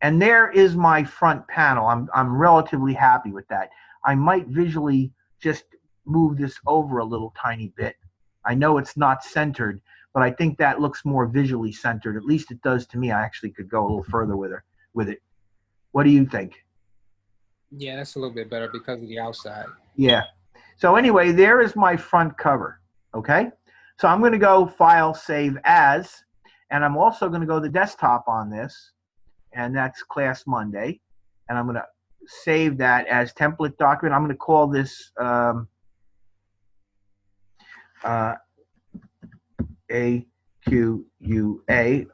And there is my front panel. I'm relatively happy with that. I might visually just move this over a little tiny bit. I know it's not centered, but I think that looks more visually centered. At least it does to me. I actually could go a little further with it. What do you think? Yeah, that's a little bit better because of the outside. Yeah. So anyway, there is my front cover. Okay. So I'm going to go File, Save As, and I'm also going to go to the desktop on this, and that's Class Monday, and I'm going to save that as template document. I'm going to call this AQUA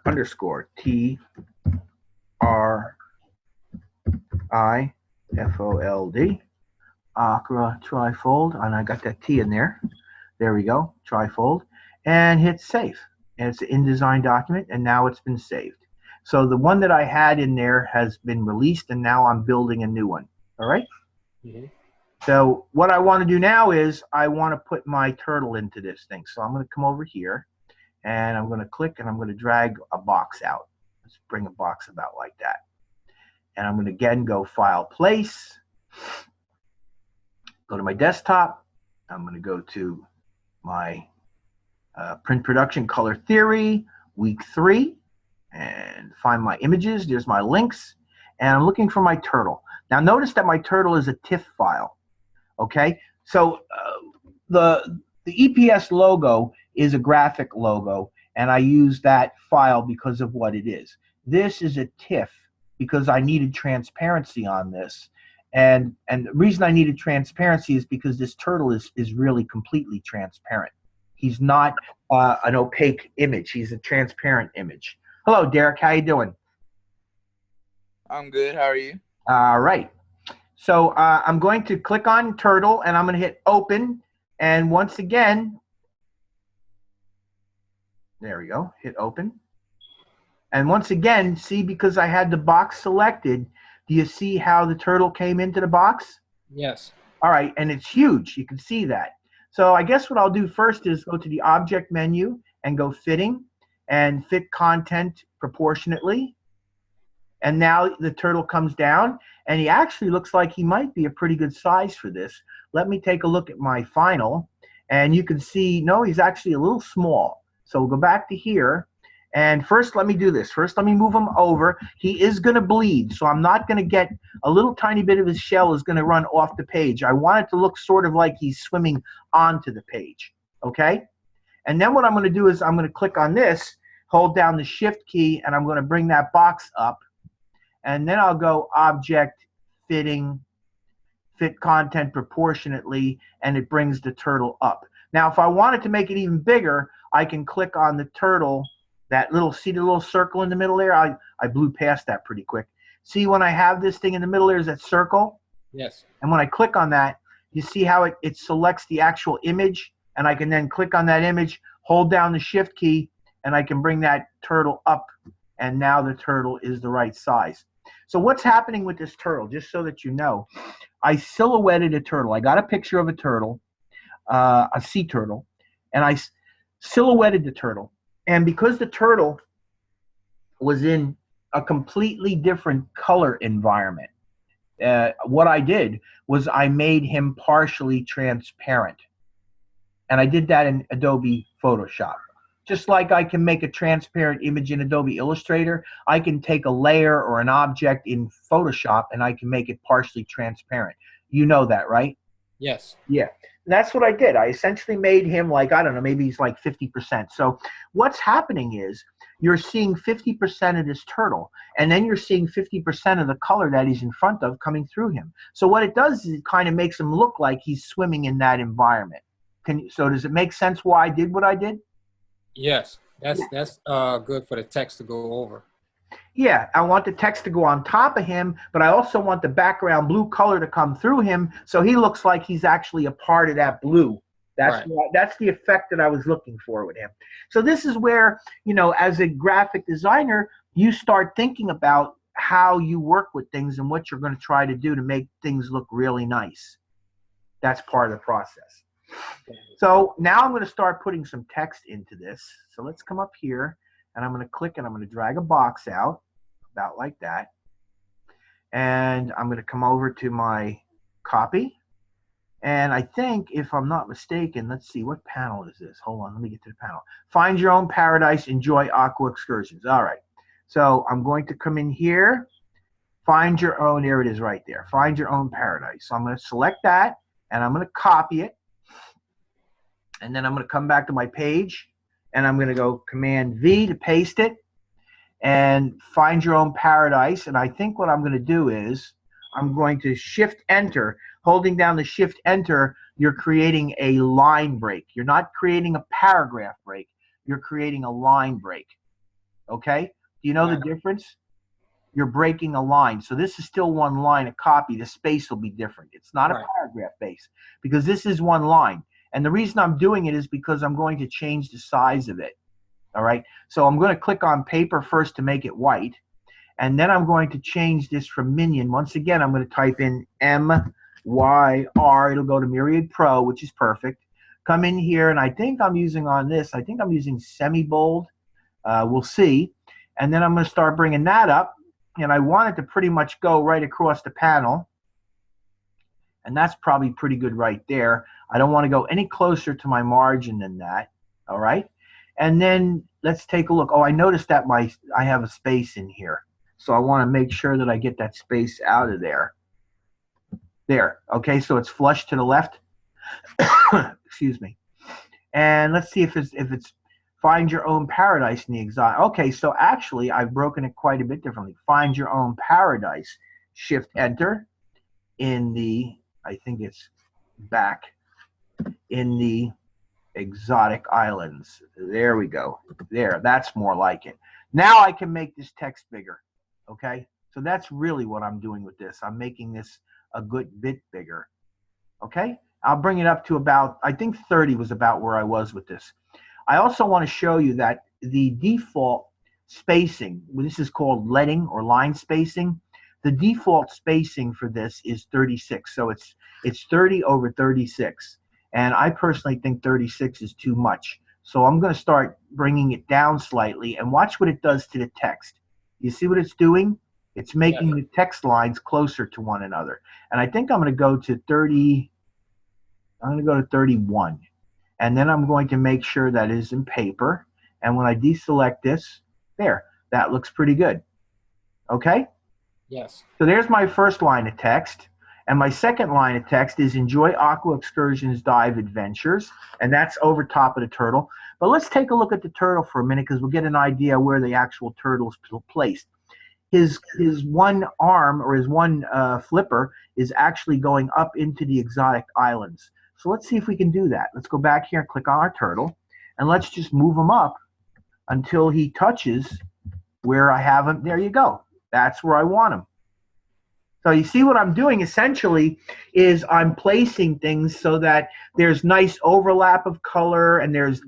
underscore TRIFOLD, Aqua Trifold, and I got that T in there. There we go, Trifold, and hit save. And it's an InDesign document, and now it's been saved. So the one that I had in there has been released, and now I'm building a new one. All right? Mm-hmm. So what I want to do now is I want to put my turtle into this thing. So I'm going to come over here, and I'm going to click, and I'm going to drag a box out. Let's bring a box about like that. And I'm going to again go File, Place, go to my desktop. I'm going to go to my print production color theory, week 3, and find my images. There's my links, and I'm looking for my turtle. Now notice that my turtle is a TIFF file. Okay, so the EPS logo is a graphic logo, and I use that file because of what it is. This is a TIFF because I needed transparency on this. And the reason I needed transparency is because this turtle is really completely transparent. He's not an opaque image. He's a transparent image. Hello, Derek. How you doing? I'm good. How are you? All right. So I'm going to click on turtle, and I'm going to hit open. And once again, there we go. Hit open. And once again, see, because I had the box selected, do you see how the turtle came into the box? Yes. All right, and it's huge. You can see that. So I guess what I'll do first is go to the object menu and go fitting and fit content proportionately. And now the turtle comes down, and he actually looks like he might be a pretty good size for this. Let me take a look at my final, and you can see, no, he's actually a little small. So we'll go back to here. And first, let me do this. First, let me move him over. He is going to bleed, so I'm not going to get a little tiny bit of his shell is going to run off the page. I want it to look sort of like he's swimming onto the page, okay? And then what I'm going to do is I'm going to click on this, hold down the Shift key, and I'm going to bring that box up. And then I'll go Object, Fitting, Fit Content Proportionately, and it brings the turtle up. Now, if I wanted to make it even bigger, I can click on the turtle. See the little circle in the middle there? I blew past that pretty quick. See, when I have this thing in the middle, there's that circle? Yes. And when I click on that, you see how it selects the actual image, and I can then click on that image, hold down the Shift key, and I can bring that turtle up, and now the turtle is the right size. So what's happening with this turtle, just so that you know, I silhouetted a turtle. I got a picture of a turtle, a sea turtle, and I silhouetted the turtle. And because the turtle was in a completely different color environment, what I did was I made him partially transparent. And I did that in Adobe Photoshop. Just like I can make a transparent image in Adobe Illustrator, I can take a layer or an object in Photoshop and I can make it partially transparent. You know that, right? Yes. Yeah. That's what I did. I essentially made him like, I don't know, maybe he's like 50%. So what's happening is you're seeing 50% of this turtle, and then you're seeing 50% of the color that he's in front of coming through him. So what it does is it kind of makes him look like he's swimming in that environment. So does it make sense why I did what I did? Yes. That's good for the text to go over. Yeah, I want the text to go on top of him, but I also want the background blue color to come through him so he looks like he's actually a part of that blue. That's Right. that's the effect that I was looking for with him. So this is where, you know, as a graphic designer, you start thinking about how you work with things and what you're going to try to do to make things look really nice. That's part of the process. So now I'm going to start putting some text into this. So let's come up here and I'm going to click and I'm going to drag a box out about like that. And I'm going to come over to my copy. And I think, if I'm not mistaken, let's see, what panel is this? Hold on, let me get to the panel. Find your own paradise, enjoy aqua excursions. All right. So I'm going to come in here, find your own, there it is right there. Find your own paradise. So I'm going to select that and I'm going to copy it. And then I'm going to come back to my page and I'm going to go Command V to paste it and find your own paradise. And I think what I'm going to do is I'm going to Shift Enter. Holding down the Shift Enter, you're creating a line break. You're not creating a paragraph break. You're creating a line break. Okay? Do you know the difference? You're breaking a line. So this is still one line, a copy. The space will be different. It's not a paragraph base because this is one line. And the reason I'm doing it is because I'm going to change the size of it. All right? So I'm going to click on paper first to make it white. And then I'm going to change this from Minion. Once again, I'm going to type in MYR. It'll go to Myriad Pro, which is perfect. Come in here, and I think I'm using on this, I think I'm using semi-bold. We'll see. And then I'm going to start bringing that up. And I want it to pretty much go right across the panel. And that's probably pretty good right there. I don't want to go any closer to my margin than that. All right. And then let's take a look. Oh, I noticed that I have a space in here. So I want to make sure that I get that space out of there. There. Okay, so it's flush to the left. Excuse me. And let's see if it's find your own paradise in the exotic. Okay, so actually I've broken it quite a bit differently. Find your own paradise. Shift Enter in the, I think it's back in the exotic islands. There we go. There, that's more like it. Now I can make this text bigger. Okay, so that's really what I'm doing with this. I'm making this a good bit bigger. Okay, I'll bring it up to about, I think 30 was about where I was with this. I also want to show you that the default spacing, this is called leading or line spacing. The default spacing for this is 36. So it's 30 over 36. And I personally think 36 is too much. So I'm going to start bringing it down slightly and watch what it does to the text. You see what it's doing? It's making the text lines closer to one another. And I think I'm going to go to 30. I'm going to go to 31. And then I'm going to make sure that it is in paper. And when I deselect this, there, that looks pretty good. Okay? Yes. So there's my first line of text. And my second line of text is enjoy aqua excursions, dive adventures. And that's over top of the turtle. But let's take a look at the turtle for a minute because we'll get an idea where the actual turtle is placed. His one arm or his one flipper is actually going up into the exotic islands. So let's see if we can do that. Let's go back here and click on our turtle. And let's just move him up until he touches where I have him. There you go. That's where I want him. So you see what I'm doing essentially is I'm placing things so that there's nice overlap of color and there's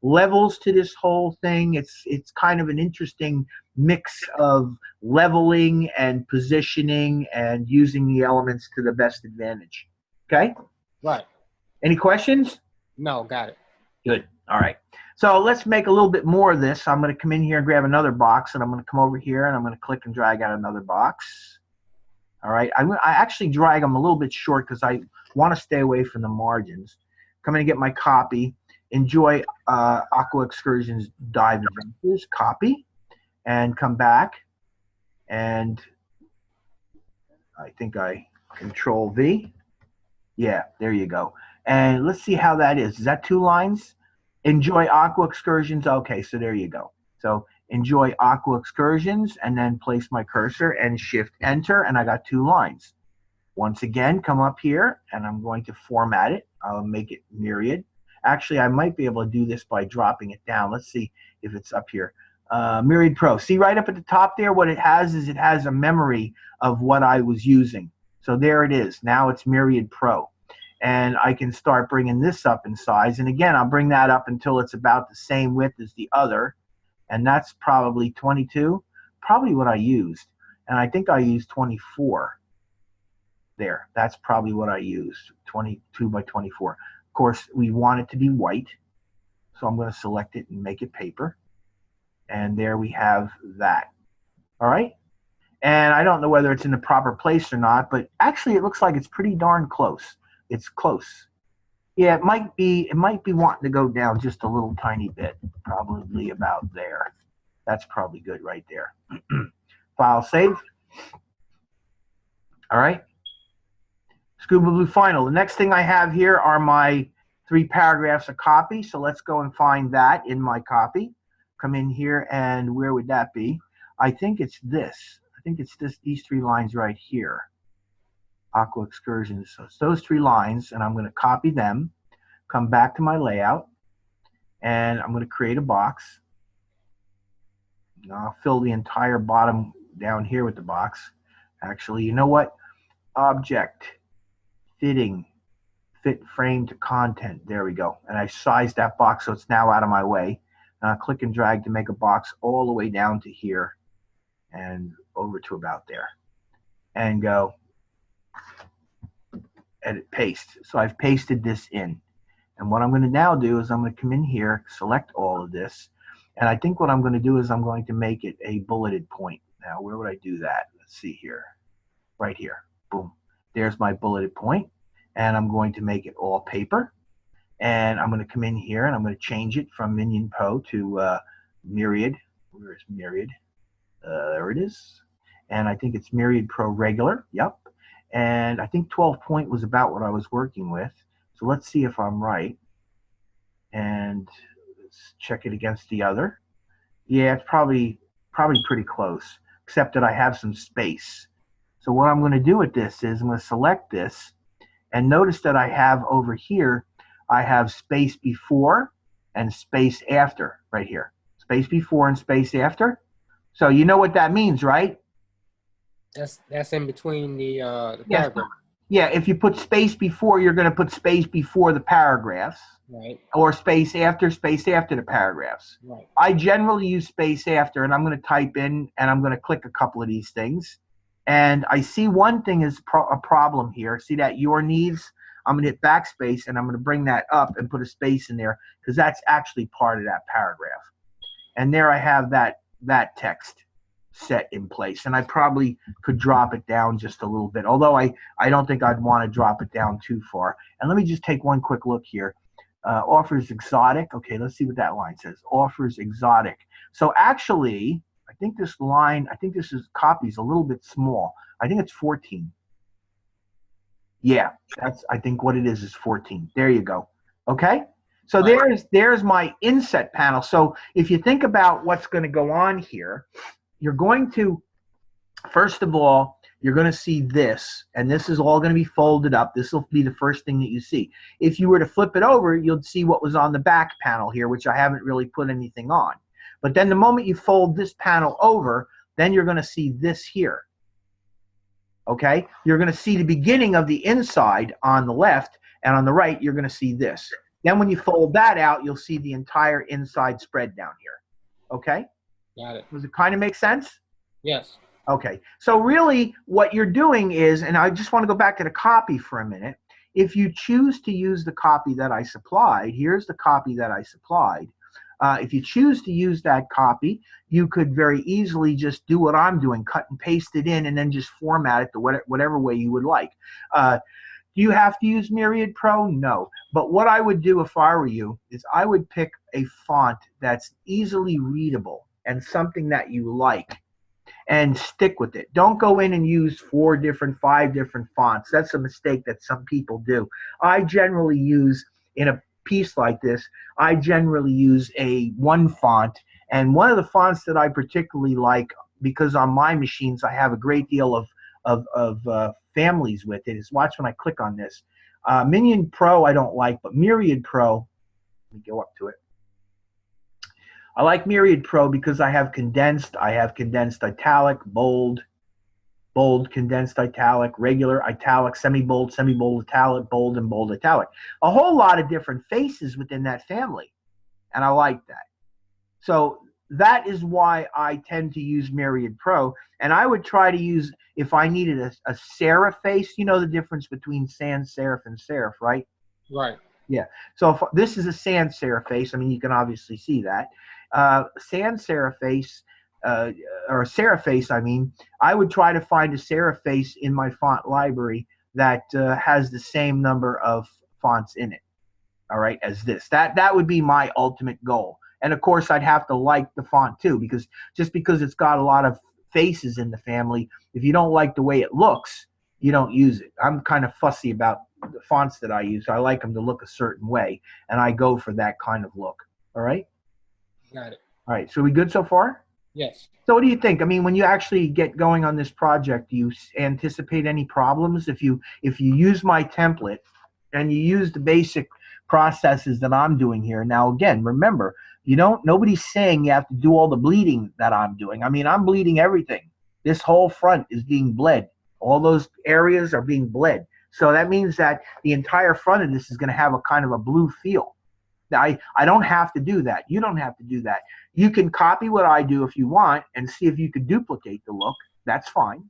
levels to this whole thing. It's kind of an interesting mix of leveling and positioning and using the elements to the best advantage. Okay? Right. Any questions? No, got it. Good. All right. So let's make a little bit more of this. I'm going to come in here and grab another box, and I'm going to come over here and I'm going to click and drag out another box. All right, I actually drag them a little bit short because I want to stay away from the margins. come in and get my copy. Enjoy Aqua Excursions Dive Adventures, copy, and come back. And I think I Control V. Yeah, there you go. And let's see how that is. Is that 2 lines? Enjoy Aqua Excursions. Okay, so there you go. So enjoy Aqua Excursions, and then place my cursor and Shift Enter, and I got 2 lines. Once again, come up here, and I'm going to format it. I'll make it myriad. Actually, I might be able to do this by dropping it down. Let's see if it's up here. Myriad Pro. See right up at the top there, what it has is it has a memory of what I was using. So there it is. Now it's Myriad Pro. And I can start bringing this up in size. And again, I'll bring that up until it's about the same width as the other. And that's probably 22, probably what I used. And I think I used 24. There, that's probably what I used, 22 by 24. Of course, we want it to be white. So I'm going to select it and make it paper. And there we have that. All right. And I don't know whether it's in the proper place or not, but actually it looks like it's pretty darn close. It's close. Yeah, it might be wanting to go down just a little tiny bit, probably about there. That's probably good right there. File save. All right. Scuba Blue Final. The next thing I have here are my 3 paragraphs of copy. So let's go and find that in my copy. Come in here, and where would that be? I think it's this. I think it's these 3 lines right here. Aqua Excursions. So it's those 3 lines, and I'm going to copy them, come back to my layout, and I'm going to create a box. And I'll fill the entire bottom down here with the box. Actually, you know what? Object, fitting, fit frame to content. There we go. And I sized that box so it's now out of my way. And I'll click and drag to make a box all the way down to here and over to about there. And go edit paste. So I've pasted this in. And what I'm going to now do is I'm going to come in here, select all of this. And I think what I'm going to do is I'm going to make it a bulleted point. Now, where would I do that? Let's see here. Right here. Boom. There's my bulleted point. And I'm going to make it all paper. And I'm going to come in here and I'm going to change it from Minion Pro to Myriad. Where is Myriad? There it is. And I think it's Myriad Pro Regular. Yep. And I think 12 point was about what I was working with. So let's see if I'm right. And let's check it against the other. Yeah, it's probably pretty close, except that I have some space. So what I'm going to do with this is I'm going to select this. And notice that I have over here, I have space before and space after right here. Space before and space after. So you know what that means, right? That's in between the paragraph. Yeah, if you put space before, you're going to put space before the paragraphs. Right. Or space after the paragraphs. Right. I generally use space after, and I'm going to type in, and I'm going to click a couple of these things. And I see one thing is a problem here. See that your needs? I'm going to hit backspace, and I'm going to bring that up and put a space in there because that's actually part of that paragraph. And there I have that text set in place. And I probably could drop it down just a little bit, although I don't think I'd want to drop it down too far. And let me just take one quick look here. Offers exotic. Okay, let's see what that line says. Offers exotic. So actually, I think this copy's a little bit small. I think it's 14. Yeah, I think what it is 14. There you go. Okay? So there's my inset panel. So if you think about what's going to go on here, you're going to, first of all, you're going to see this, and this is all going to be folded up. This will be the first thing that you see. If you were to flip it over, you'll see what was on the back panel here, which I haven't really put anything on. But then the moment you fold this panel over, then you're going to see this here. Okay? You're going to see the beginning of the inside on the left, and on the right, you're going to see this. Then when you fold that out, you'll see the entire inside spread down here. Okay? Got it. Does it kind of make sense? Yes. Okay. So really what you're doing is, and I just want to go back to the copy for a minute. If you choose to use the copy that I supplied, here's the copy that I supplied. If you choose to use that copy, you could very easily just do what I'm doing, cut and paste it in, and then just format it to whatever way you would like. Do you have to use Myriad Pro? No. But what I would do if I were you is I would pick a font that's easily readable and something that you like and stick with it. Don't go in and use 4 different, 5 different fonts. That's a mistake that some people do. I generally use, in a piece like this, I generally use a one font. And one of the fonts that I particularly like, because on my machines I have a great deal of families with it, is watch when I click on this. Minion Pro I don't like, but Myriad Pro, let me go up to it. I like Myriad Pro because I have condensed italic, bold, condensed italic, regular italic, semi-bold, italic, bold, and bold italic. A whole lot of different faces within that family, and I like that. So that is why I tend to use Myriad Pro, and I would try to use, if I needed a serif face, you know the difference between sans serif and serif, right? Right. Yeah. So if this is a sans serif face, I mean, you can obviously see that. Sans serif face, or serif face, I mean, I would try to find a serif face in my font library that has the same number of fonts in it, all right, as this. That would be my ultimate goal. And of course, I'd have to like the font too, because just because it's got a lot of faces in the family, if you don't like the way it looks, you don't use it. I'm kind of fussy about the fonts that I use. I like them to look a certain way, and I go for that kind of look. All right? Got it. All right, so we good so far? Yes. So what do you think? I mean, when you actually get going on this project, do you anticipate any problems? If you use my template and you use the basic processes that I'm doing here. Now, again, remember, nobody's saying you have to do all the bleeding that I'm doing. I mean, I'm bleeding everything. This whole front is being bled. All those areas are being bled. So that means that the entire front of this is going to have a kind of a blue feel. I don't have to do that. You don't have to do that. You can copy what I do if you want and see if you could duplicate the look. That's fine.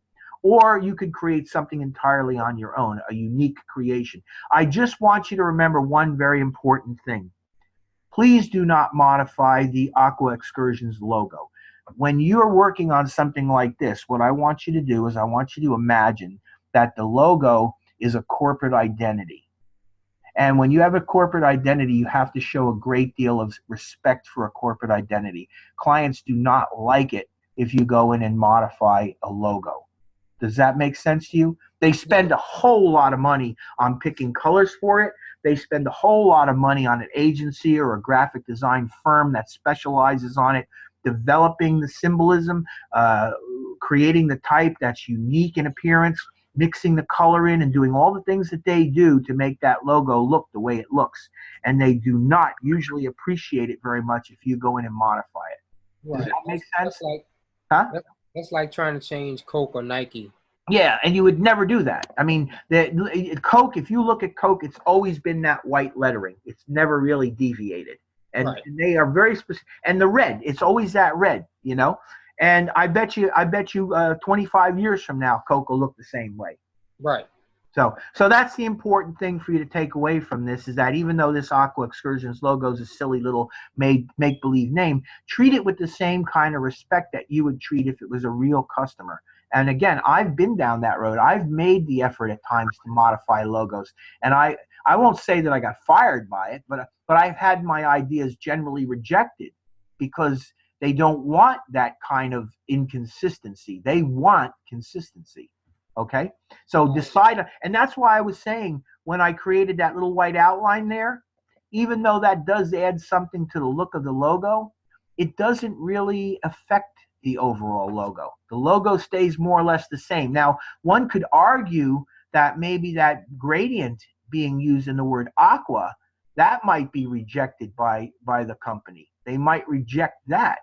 Or you could create something entirely on your own, a unique creation. I just want you to remember one very important thing. Please do not modify the Aqua Excursions logo. When you're working on something like this, what I want you to do is I want you to imagine that the logo is a corporate identity. And when you have a corporate identity, you have to show a great deal of respect for a corporate identity. Clients do not like it if you go in and modify a logo. Does that make sense to you? They spend a whole lot of money on picking colors for it. They spend a whole lot of money on an agency or a graphic design firm that specializes on it, developing the symbolism, creating the type that's unique in appearance, mixing the color in, and doing all the things that they do to make that logo look the way it looks. And they do not usually appreciate it very much if you go in and modify it. Right. Does that make sense? That's like trying to change Coke or Nike. Yeah, and you would never do that. I mean, Coke, if you look at Coke, it's always been that white lettering. It's never really deviated. And, right. and they are very specific. And the red, it's always that red, And I bet you 25 years from now, Coke will look the same way. Right. So that's the important thing for you to take away from this, is that even though this Aqua Excursions logo is a silly little make-believe name, treat it with the same kind of respect that you would treat if it was a real customer. And again, I've been down that road. I've made the effort at times to modify logos. And I won't say that I got fired by it, but I've had my ideas generally rejected because they don't want that kind of inconsistency. They want consistency. Okay? So decide, and that's why I was saying when I created that little white outline there, even though that does add something to the look of the logo, it doesn't really affect the overall logo. The logo stays more or less the same. Now, one could argue that maybe that gradient being used in the word aqua, that might be rejected by the company. They might reject that.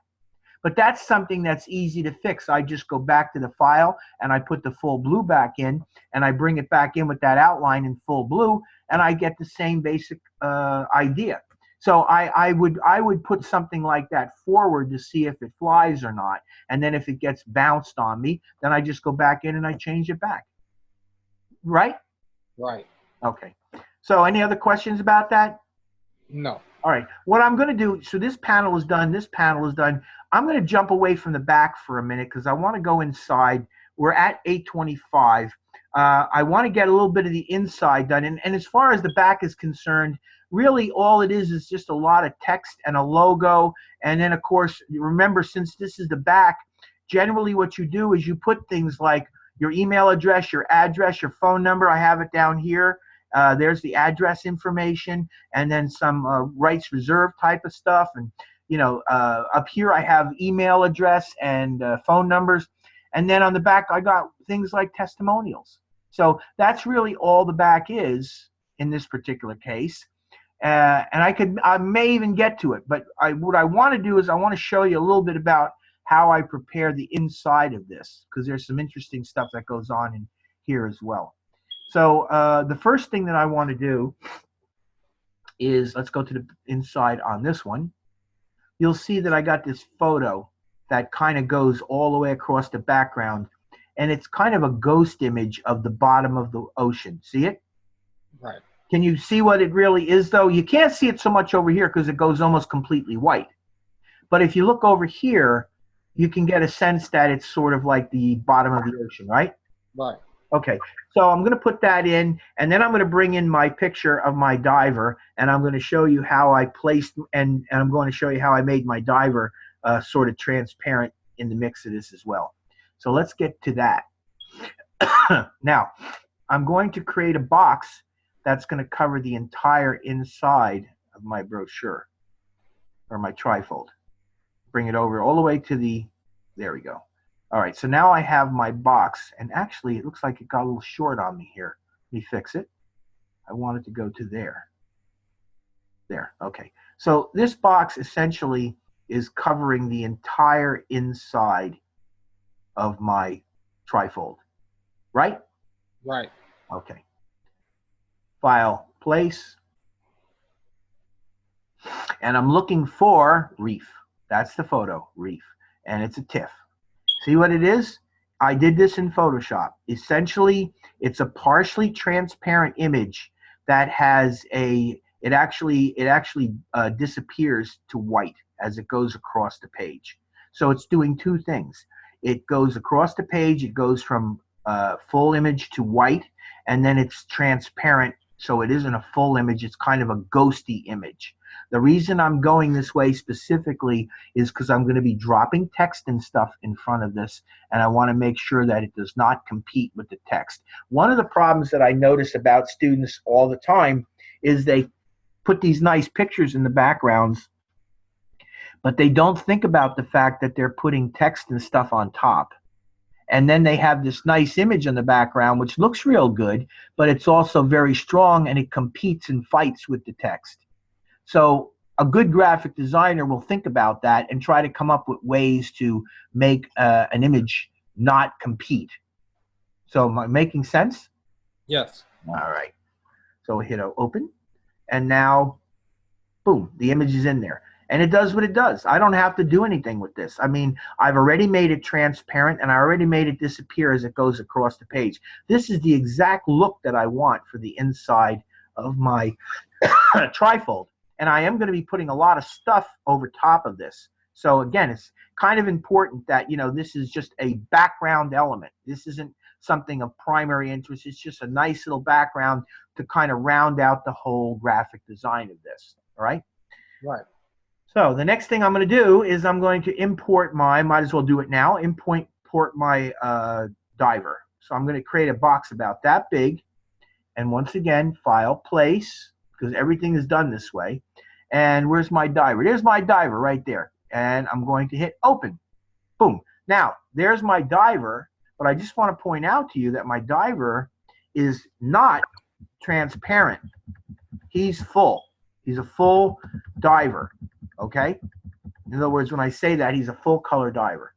But that's something that's easy to fix. I just go back to the file and I put the full blue back in and I bring it back in with that outline in full blue and I get the same basic idea. So I would put something like that forward to see if it flies or not. And then if it gets bounced on me, then I just go back in and I change it back. Right? Right. Okay. So any other questions about that? No. All right. What I'm going to do, so this panel is done. This panel is done. I'm going to jump away from the back for a minute because I want to go inside. We're at 8:25. I want to get a little bit of the inside done. And as far as the back is concerned, really all it is just a lot of text and a logo. And then, of course, remember, since this is the back, generally what you do is you put things like your email address, your address, your phone number. I have it down here. There's the address information, and then some rights reserved type of stuff. And, up here I have email address and phone numbers. And then on the back, I got things like testimonials. So that's really all the back is in this particular case. And I may even get to it, but what I want to do is I want to show you a little bit about how I prepare the inside of this, because there's some interesting stuff that goes on in here as well. So the first thing that I want to do is, let's go to the inside on this one. You'll see that I got this photo that kind of goes all the way across the background, and it's kind of a ghost image of the bottom of the ocean. See it? Right. Can you see what it really is, though? You can't see it so much over here because it goes almost completely white. But if you look over here, you can get a sense that it's sort of like the bottom of the ocean, right? Right. Okay, so I'm going to put that in, and then I'm going to bring in my picture of my diver, and I'm going to show you how I placed, and I'm going to show you how I made my diver sort of transparent in the mix of this as well. So let's get to that. Now, I'm going to create a box that's going to cover the entire inside of my brochure, or my trifold. Bring it over all the way to the, there we go. All right, so now I have my box, and actually it looks like it got a little short on me here. Let me fix it. I want it to go to there. There, okay. So this box essentially is covering the entire inside of my trifold, right? Right. Okay. File, place. And I'm looking for reef. That's the photo, reef. And it's a TIFF. See what it is? I did this in Photoshop. Essentially, it's a partially transparent image that has a, it actually disappears to white as it goes across the page. So it's doing two things. It goes across the page, it goes from full image to white, and then it's transparent, so it isn't a full image, it's kind of a ghosty image. The reason I'm going this way specifically is because I'm going to be dropping text and stuff in front of this, and I want to make sure that it does not compete with the text. One of the problems that I notice about students all the time is they put these nice pictures in the backgrounds, but they don't think about the fact that they're putting text and stuff on top. And then they have this nice image in the background, which looks real good, but it's also very strong, and it competes and fights with the text. So a good graphic designer will think about that and try to come up with ways to make an image not compete. So am I making sense? Yes. All right. So hit open, and now, boom, the image is in there. And it does what it does. I don't have to do anything with this. I mean, I've already made it transparent, and I already made it disappear as it goes across the page. This is the exact look that I want for the inside of my trifold. And I am going to be putting a lot of stuff over top of this. So again, it's kind of important that, you know, this is just a background element. This isn't something of primary interest. It's just a nice little background to kind of round out the whole graphic design of this. All right? Right. So the next thing I'm going to do is I'm going to import my, might as well do it now, import my diver. So I'm going to create a box about that big. And once again, file, place, because everything is done this way. And where's my diver? There's my diver right there. And I'm going to hit open. Boom. Now, there's my diver, but I just want to point out to you that my diver is not transparent. He's full. He's a full diver. Okay? In other words, when I say that, he's a full color diver.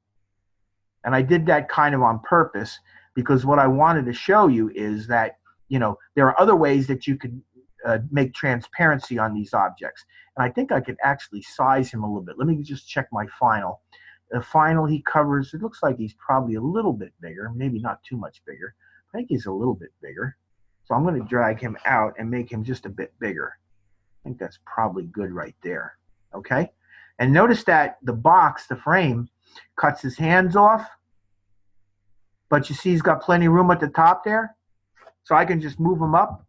And I did that kind of on purpose because what I wanted to show you is that, you know, there are other ways that you could make transparency on these objects. And I think I could actually size him a little bit. Let me just check my final. The final he covers, it looks like he's probably a little bit bigger, maybe not too much bigger. I think he's a little bit bigger. So I'm going to drag him out and make him just a bit bigger. I think that's probably good right there. Okay? And notice that the box, the frame, cuts his hands off. But you see he's got plenty of room at the top there. So I can just move him up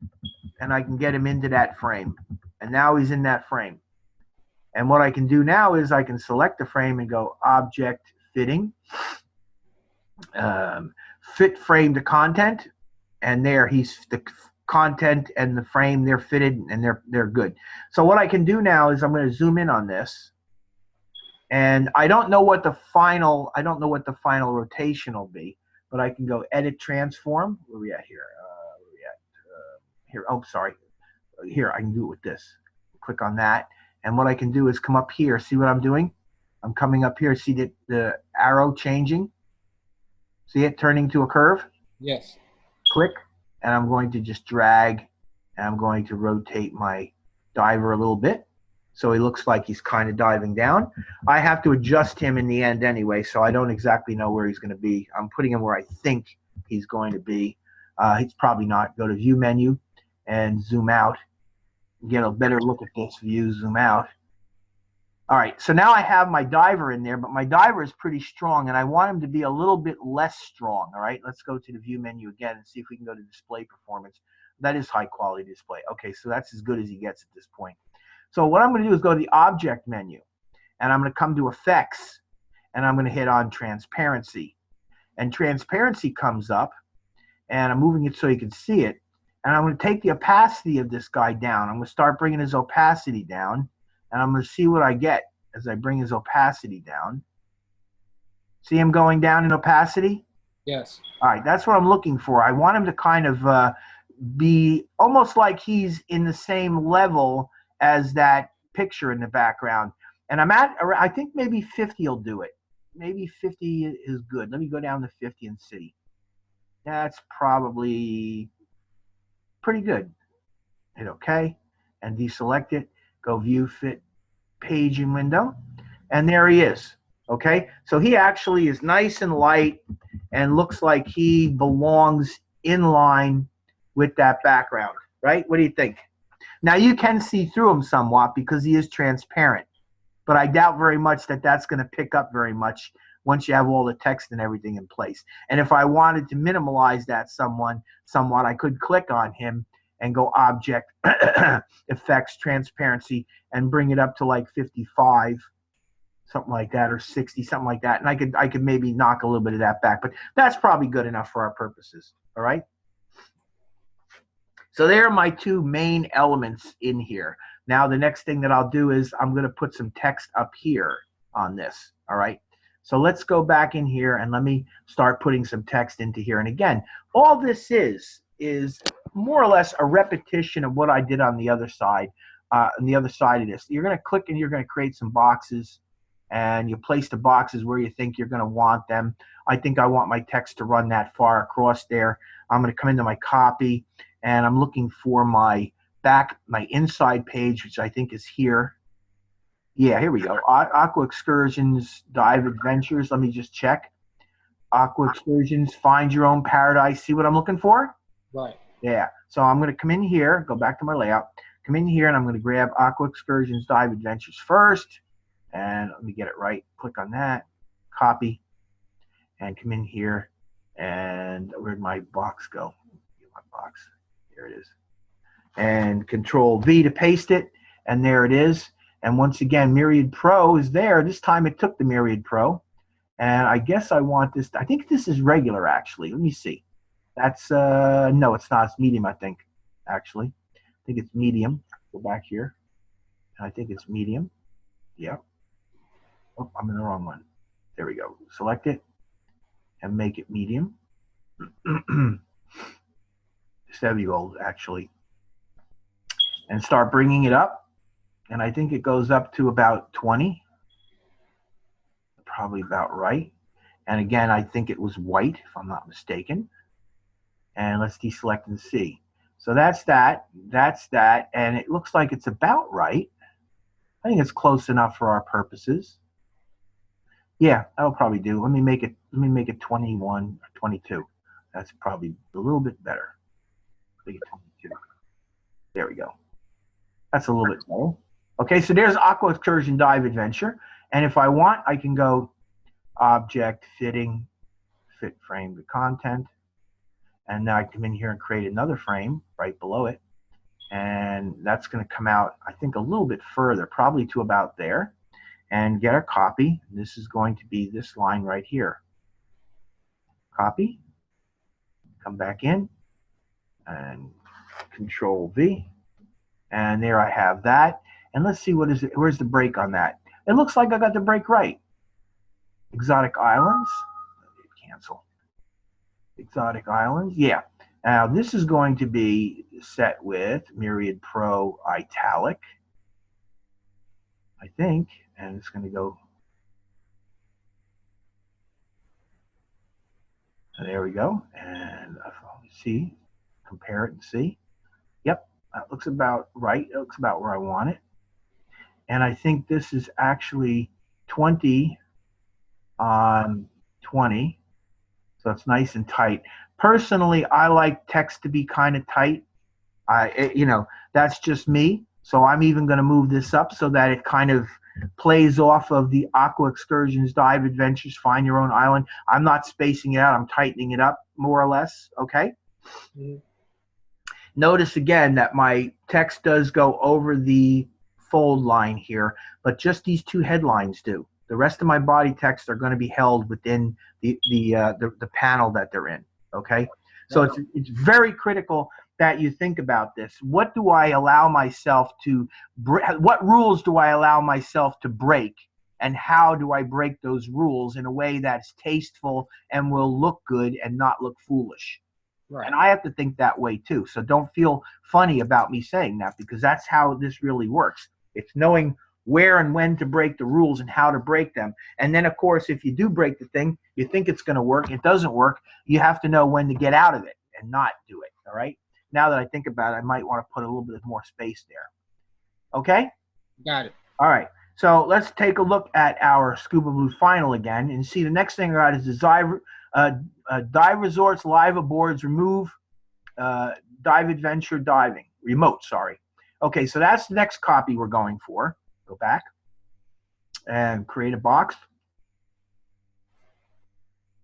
and I can get him into that frame. And now he's in that frame. And what I can do now is I can select the frame and go object fitting, fit frame to content. And there he's the content and the frame, they're fitted and they're good. So what I can do now is I'm going to zoom in on this. And I don't know what the final rotation will be, but I can go edit transform. Where are we at here? Here. Oh, sorry. Here, I can do it with this. Click on that. And what I can do is come up here. See what I'm doing? I'm coming up here. See the arrow changing? See it turning to a curve? Yes. Click. And I'm going to just drag. And I'm going to rotate my diver a little bit. So he looks like he's kind of diving down. I have to adjust him in the end anyway, so I don't exactly know where he's going to be. I'm putting him where I think he's going to be. He's probably not. Go to View menu and zoom out. Get a better look at this view, zoom out. All right, so now I have my diver in there, but my diver is pretty strong, and I want him to be a little bit less strong. All right, let's go to the View menu again and see if we can go to Display Performance. That is high quality display. Okay, so that's as good as he gets at this point. So what I'm going to do is go to the Object menu, and I'm going to come to Effects, and I'm going to hit on Transparency. And Transparency comes up, and I'm moving it so you can see it. And I'm going to take the opacity of this guy down. I'm going to start bringing his opacity down, and I'm going to see what I get as I bring his opacity down. See him going down in opacity? Yes. All right, that's what I'm looking for. I want him to kind of be almost like he's in the same level as that picture in the background. And I think maybe 50 will do it. Maybe 50 is good. Let me go down to 50 and see. That's probably pretty good. Hit OK and deselect it. Go View, Fit, Page in Window. And there he is. Okay, so he actually is nice and light and looks like he belongs in line with that background, right? What do you think? Now, you can see through him somewhat because he is transparent, but I doubt very much that that's going to pick up very much once you have all the text and everything in place. And if I wanted to minimalize that somewhat, I could click on him and go Object, Effects, Transparency, and bring it up to like 55, something like that, or 60, something like that. And I could maybe knock a little bit of that back, but that's probably good enough for our purposes, all right? So there are my two main elements in here. Now the next thing that I'll do is I'm going to put some text up here on this, all right? So let's go back in here and let me start putting some text into here. And again, all this is more or less a repetition of what I did on the other side, of this. You're going to click and you're going to create some boxes, and you place the boxes where you think you're going to want them. I think I want my text to run that far across there. I'm going to come into my copy, and I'm looking for my inside page, which I think is here. Yeah, here we go. Aqua Excursions, Dive Adventures. Let me just check. Aqua Excursions, Find Your Own Paradise. See what I'm looking for? Right. Yeah. So I'm going to come in here, go back to my layout, come in here, and I'm going to grab Aqua Excursions, Dive Adventures first. And let me get it right. Click on that, copy, and come in here. And where'd my box go? My box. There it is. And Control V to paste it. And there it is. And once again, Myriad Pro is there. This time it took the Myriad Pro. And I guess I want this. I think this is regular, actually. Let me see. That's, no, it's not. It's medium, I think, actually. I think it's medium. Go back here. And I think it's medium. Yep. Oh, I'm in the wrong one. There we go. Select it and make it medium. It's heavy gold, actually. And start bringing it up. And I think it goes up to about 20. Probably about right. And again, I think it was white, if I'm not mistaken. And let's deselect and see. So that's that. That's that. And it looks like it's about right. I think it's close enough for our purposes. Yeah, that'll probably do. Let me make it 21 or 22. That's probably a little bit better. Make it 22. There we go. That's a little bit better. Okay, so there's Aqua Excursion Dive Adventure. And if I want, I can go Object, Fitting, Fit Frame to Content. And now I come in here and create another frame right below it. And that's going to come out, I think, a little bit further, probably to about there. And get our copy. This is going to be this line right here. Copy. Come back in. And Control V. And there I have that. And let's see what is it. Where's the break on that? It looks like I got the break right. Exotic Islands. Cancel. Exotic Islands. Yeah. Now this is going to be set with Myriad Pro Italic, I think. And it's going to go. There we go. And see, compare it and see. Yep, that looks about right. It looks about where I want it. And I think this is actually 20 on 20. So it's nice and tight. Personally, I like text to be kind of tight. That's just me. So I'm even going to move this up so that it kind of plays off of the Aqua Excursions, Dive Adventures, Find Your Own Island. I'm not spacing it out. I'm tightening it up more or less. Okay. Mm-hmm. Notice again that my text does go over the fold line here, but just these two headlines do. The rest of my body text are going to be held within the panel that they're in. Okay. So it's very critical that you think about this. What do I allow myself to, what rules do I allow myself to break, and how do I break those rules in a way that's tasteful and will look good and not look foolish? Right. And I have to think that way too. So don't feel funny about me saying that, because that's how this really works. It's knowing where and when to break the rules and how to break them. And then, of course, if you do break the thing, you think it's going to work, it doesn't work, you have to know when to get out of it and not do it, all right? Now that I think about it, I might want to put a little bit more space there. Okay? Got it. All right. So let's take a look at our Scuba Blue Final again and see the next thing I got is the Dive Resorts Live Aboards Remove Dive Adventure Diving. Remote, sorry. Okay, so that's the next copy we're going for. Go back and create a box.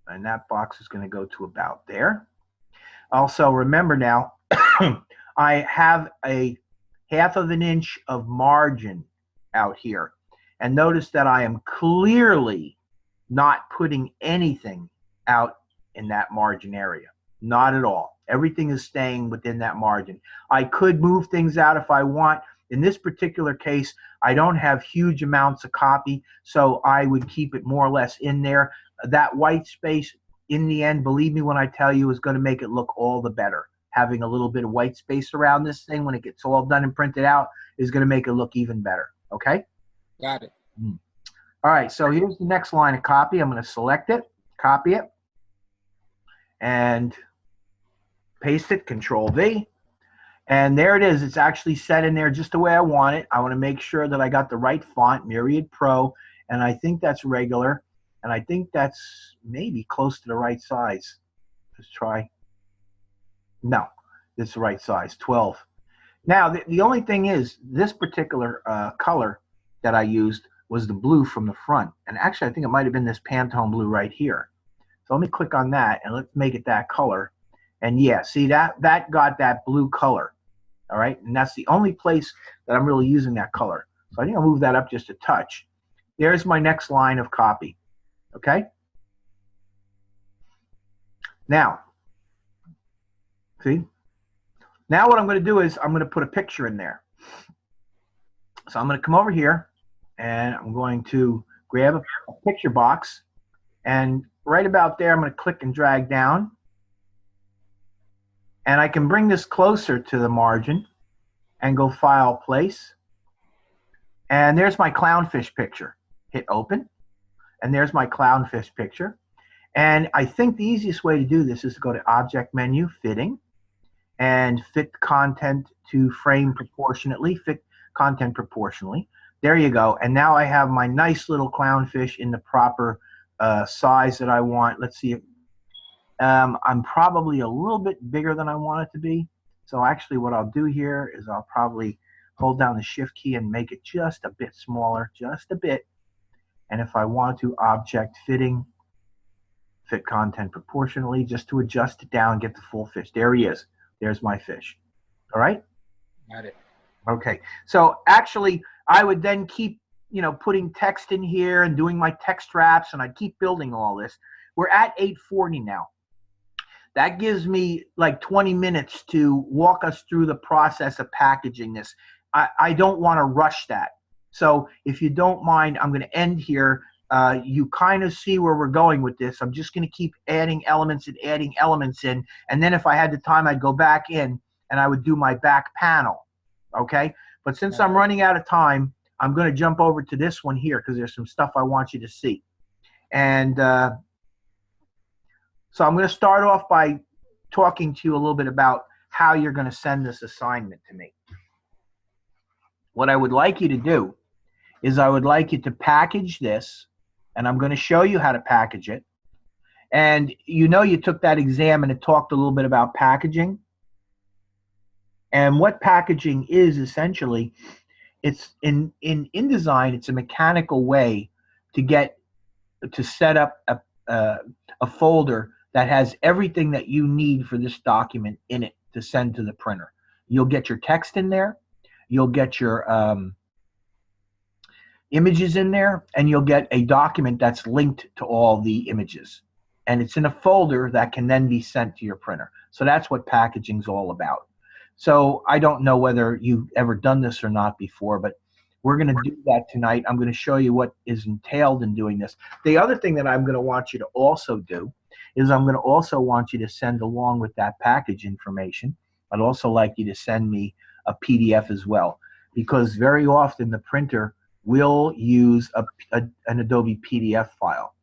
And that box is going to go to about there. Also, remember now, I have a 1/2 inch of margin out here. And notice that I am clearly not putting anything out in that margin area. Not at all. Everything is staying within that margin. I could move things out if I want. In this particular case, I don't have huge amounts of copy, so I would keep it more or less in there. That white space, in the end, believe me when I tell you, is going to make it look all the better. Having a little bit of white space around this thing when it gets all done and printed out is going to make it look even better. Okay? Got it. All right, so here's the next line of copy. I'm going to select it, copy it, and paste it, Control V. And there it is. It's actually set in there just the way I want it. I want to make sure that I got the right font, Myriad Pro, and I think that's regular, and I think that's maybe close to the right size. Let's try. No, it's the right size, 12. Now, the only thing is, this particular color that I used was the blue from the front. And actually, I think it might have been this Pantone blue right here. So let me click on that, and let's make it that color. And yeah, see, that got that blue color. All right, and that's the only place that I'm really using that color. So I think I'll move that up just a touch. There's my next line of copy. Okay? Now, see? Now what I'm going to do is I'm going to put a picture in there. So I'm going to come over here, and I'm going to grab a picture box, and right about there I'm going to click and drag down. And I can bring this closer to the margin and go File, Place. And there's my clownfish picture. Hit Open. And there's my clownfish picture. And I think the easiest way to do this is to go to Object Menu, Fitting, and fit content to frame proportionately, fit content proportionally. There you go. And now I have my nice little clownfish in the proper size that I want. Let's see if I'm probably a little bit bigger than I want it to be. So actually what I'll do here is I'll probably hold down the Shift key and make it just a bit smaller, just a bit. And if I want to, Object Fitting, fit content proportionally, just to adjust it down, get the full fish. There he is. There's my fish. All right? Got it. Okay. So actually, I would then keep, putting text in here and doing my text wraps, and I'd keep building all this. We're at 8:40 now. That gives me like 20 minutes to walk us through the process of packaging this. I don't want to rush that. So if you don't mind, I'm going to end here. You kind of see where we're going with this. I'm just going to keep adding elements in. And then if I had the time, I'd go back in and I would do my back panel. Okay? But since I'm running out of time, I'm going to jump over to this one here because there's some stuff I want you to see. And so I'm going to start off by talking to you a little bit about how you're going to send this assignment to me. What I would like you to do is I would like you to package this, and I'm going to show you how to package it. And you took that exam and it talked a little bit about packaging. And what packaging is essentially, it's in InDesign, it's a mechanical way to set up a folder that has everything that you need for this document in it to send to the printer. You'll get your text in there, you'll get your images in there, and you'll get a document that's linked to all the images. And it's in a folder that can then be sent to your printer. So that's what packaging's all about. So I don't know whether you've ever done this or not before, but we're going to do that tonight. I'm going to show you what is entailed in doing this. The other thing that I'm going to want you to also do is I'm going to also want you to send along with that package information. I'd also like you to send me a PDF as well, because very often the printer will use an Adobe PDF file.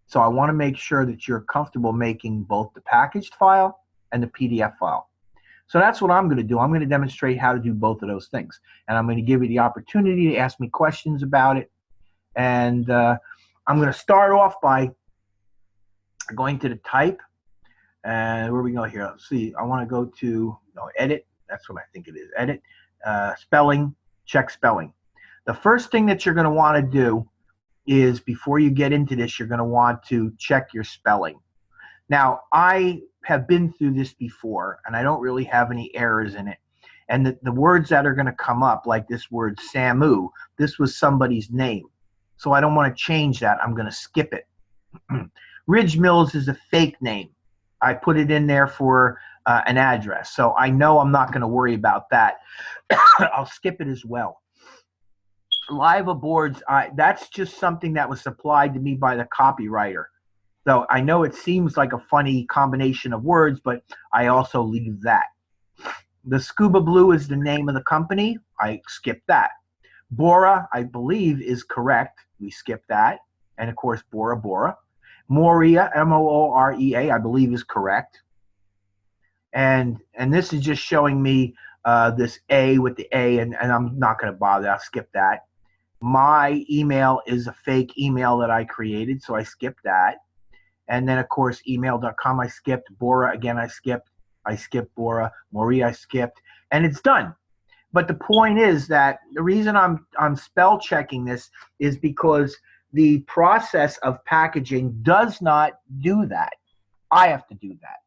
So I want to make sure that you're comfortable making both the packaged file and the PDF file. So that's what I'm going to do. I'm going to demonstrate how to do both of those things. And I'm going to give you the opportunity to ask me questions about it. And I'm going to start off by going to the type. And where we go here? Let's see. I want to go to edit. That's what I think it is. Edit. Spelling. Check spelling. The first thing that you're going to want to do is, before you get into this, you're going to want to check your spelling. Now, I have been through this before, and I don't really have any errors in it. And the words that are going to come up, like this word Samu, this was somebody's name. So I don't want to change that. I'm going to skip it. Ridge Mills is a fake name. I put it in there for an address. So I know I'm not going to worry about that. I'll skip it as well. Live aboards, that's just something that was supplied to me by the copywriter. So I know it seems like a funny combination of words, but I also leave that. The Scuba Blue is the name of the company. I skip that. Bora, I believe, is correct. We skip that. And of course, Bora Bora. Morea, M-O-O-R-E-A, I believe is correct. And this is just showing me this A with the A, and I'm not going to bother. I'll skip that. My email is a fake email that I created, so I skipped that. And then, of course, email.com I skipped. Bora, again, I skipped. I skipped Bora. Marie, I skipped. And it's done. But the point is that the reason I'm spell checking this is because the process of packaging does not do that. I have to do that.